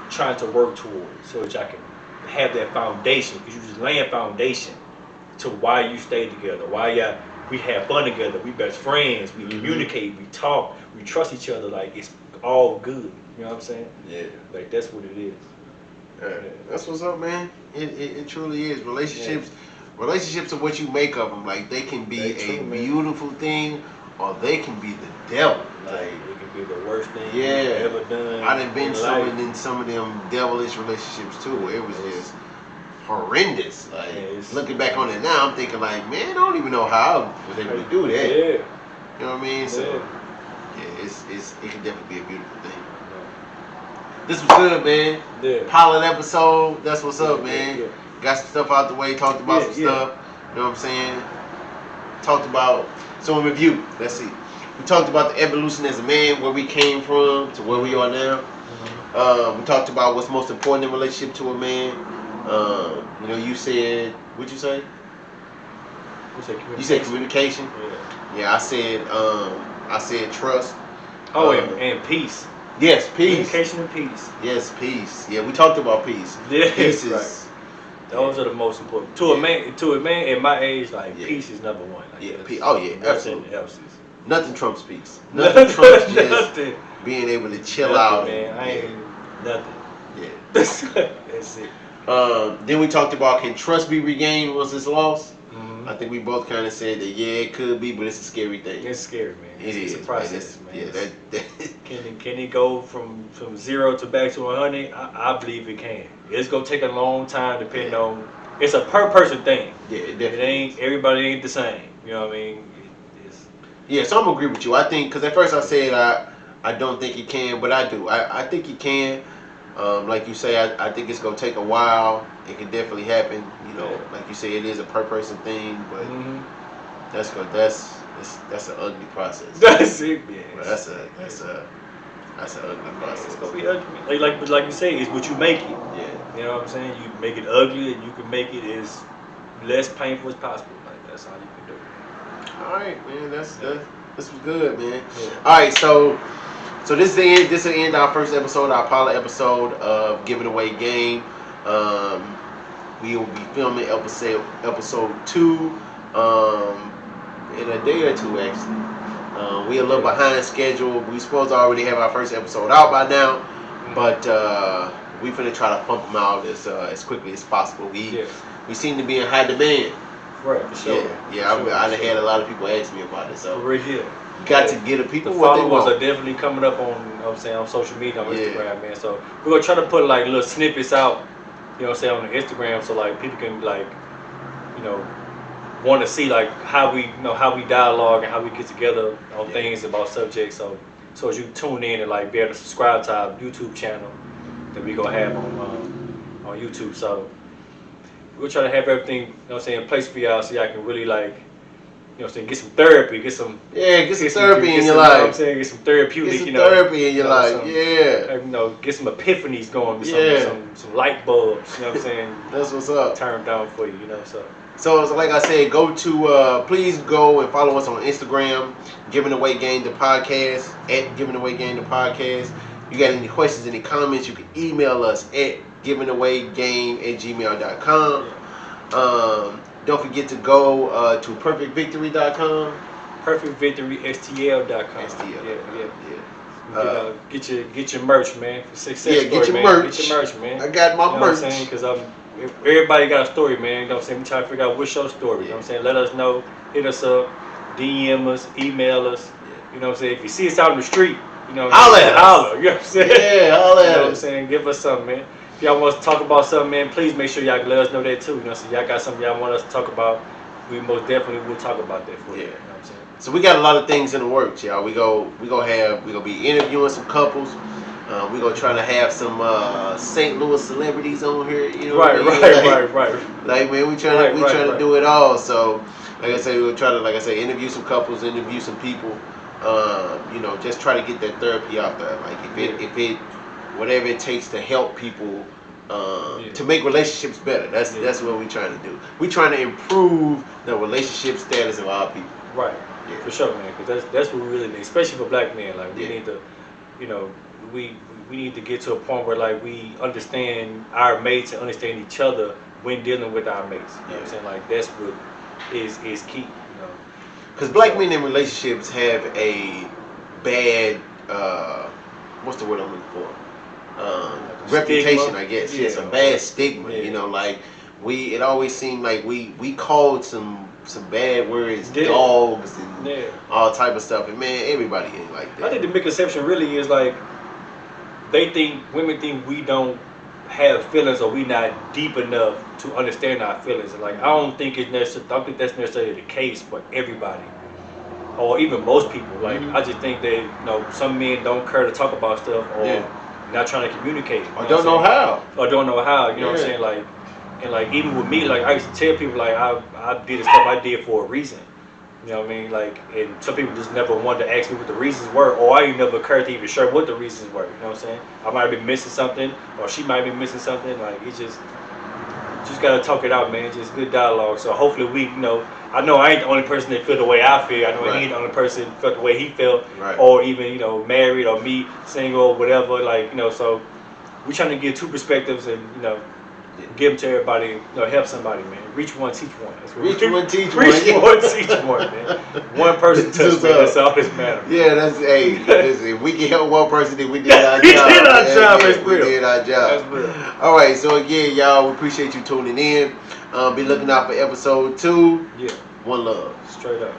trying to work towards, so that y'all can have that foundation. Because you just laying foundation to why you stay together, why we have fun together, we best friends, we communicate, we talk, we trust each other. Like it's all good. You know what I'm saying? Yeah. Like that's what it is. That's what's up, man. It truly is. Relationships are what you make of them. Like they can be a beautiful thing, or they can be the devil. Like it can be the worst thing you've ever done. I done been in some of them devilish relationships too, where it was just horrendous. Like looking back on it now, I'm thinking like, man, I don't even know how I was able to do that. Yeah. You know what I mean? So it can definitely be a beautiful thing. This was good, man. Yeah. Pilot episode. That's what's up, man. Yeah. Got some stuff out the way. Talked about some stuff. You know what I'm saying? Talked about. So in review, let's see. We talked about the evolution as a man, where we came from to where we are now. We talked about what's most important in relationship to a man. You know, you said, what'd you say? You said communication. Yeah, I said trust. Oh, and peace. Yes, peace. Communication and peace. Yes, peace. Yeah, we talked about peace. Yeah, peace is. Right. Those are the most important. To a man at my age, like peace is number one. Like, peace. Oh yeah, absolutely. Else is. Nothing trumps peace. Nothing trumps just being able to chill out. Man, I ain't nothing. Yeah. That's it. Then we talked about, can trust be regained once it's lost? I think we both kind of said that it could be, but it's a scary thing. It's scary, man. It's a process, man. Yeah, can it go from 0 to back to 100? I believe it can. It's gonna take a long time, depending on. It's a per person thing. Yeah, it definitely. Everybody ain't the same. You know what I mean? Yeah, so I'm gonna agree with you. I think, because at first I said I don't think it can, but I do. I think it can. Like you say, I think it's gonna take a while. It can definitely happen. You know, like you say, it is a per person thing, but that's an ugly process. That's it, man. But that's an ugly process. It's gonna be ugly. Like you say, it's what you make it. Yeah. You know what I'm saying? You make it ugly, and you can make it as less painful as possible. Like that's all you can do. All right, man. This was good, man. Yeah. All right, so this is the end. This will end our first episode, our pilot episode of Giving Away Game. We will be filming episode 2 in a day or two, actually. We're a little behind schedule. We supposed to already have our first episode out by now, but we finna try to pump them out as quickly as possible. We seem to be in high demand. Right, for sure. Yeah. I had a lot of people ask me about it, so right here. You got to get the people the what they followers want. are definitely coming up on social media, on Instagram, man. So we're gonna try to put like little snippets out, you know what I'm saying, on the Instagram, so like people can like, want to see like how we dialogue and how we get together on things about subjects. So as you tune in and like be able to subscribe to our YouTube channel that we gonna have on YouTube. So we'll try to have everything, in place for y'all, so y'all can really like know what I'm saying, get some therapy, get some therapy in your you know what I'm life. saying, get some therapeutic, Get some therapy in your life. some, Yeah. you know, get some epiphanies going, Yeah. some light bulbs, you know what I'm saying? That's what's up. Turn down for you, you know, so. So like I said, please go and follow us on Instagram, Giving Away Game the podcast, at Giving Away Game the podcast. You got any questions, any comments, you can email us at givingawaygame@gmail.com. Don't forget to go to perfectvictory.com. Perfectvictorystl.com. STL. Yeah. Get your merch, man. Success yeah, story, get your man. merch. Get your merch, man. I got my you know merch. What I'm saying? Because everybody got a story, man. You know what I'm saying? We try to figure out what's your story. You know what I'm saying? Let us know. Hit us up. DM us. Email us. You know what I'm saying? If you see us out in the street, you know, holla at us. Holla. You know what I'm saying? Yeah, holla at us. You know what I'm saying? Give us something, man. If y'all want us to talk about something, man, please make sure y'all let us know that too. You know, so y'all got something y'all want us to talk about, we most definitely will talk about that for you. You know what I'm saying? So we got a lot of things in the works, y'all. We gonna be interviewing some couples. We gonna try to have some St. Louis celebrities on here. You know, right. Like man, we trying to do it all. So like I say, we'll try to interview some couples, interview some people. You know, just try to get that therapy out there. Like if it whatever it takes to help people to make relationships better. That's what we're trying to do. We're trying to improve the relationship status of our people. Right. Yeah. For sure, man. Because that's what we really need, especially for black men. Like we need to, you know, we need to get to a point where like we understand our mates and understand each other when dealing with our mates. You know what I'm saying? Like that's what is key. You know. Because black men in relationships have a bad what's the word I'm looking for? Reputation, stigma. I guess. Yeah, it's a bad stigma. You know, like it always seemed like we called some bad words, dogs and all type of stuff. And man, everybody ain't like that. I think the misconception really is like women think we don't have feelings or we not deep enough to understand our feelings. And like I don't think that's necessarily the case for everybody. Or even most people. Like I just think that some men don't care to talk about stuff or not trying to communicate. Or don't know how. You know what I'm saying? Like, and like even with me, like I used to tell people like I did the stuff I did for a reason. You know what I mean? Like, and some people just never wanted to ask me what the reasons were, or I ain't never occurred to even share what the reasons were. You know what I'm saying? I might have been missing something, or she might be missing something. Like it's just gotta talk it out, man. Just good dialogue. So hopefully I know I ain't the only person that feel the way I feel. I know he ain't the only person that felt the way he felt, or even married or me single or whatever. Like so we trying to give two perspectives and give them to everybody. Help somebody, man. Reach one, teach one. That's what Reach one, teach one. Reach one, teach one, man. One person touch, man. That's all that matters. Yeah, if we can help one person, then we did our job. We did our job. That's real. We did our job. That's real. All right, so again, y'all, we appreciate you tuning in. Be looking out for episode 2. Yeah. One love. Straight up.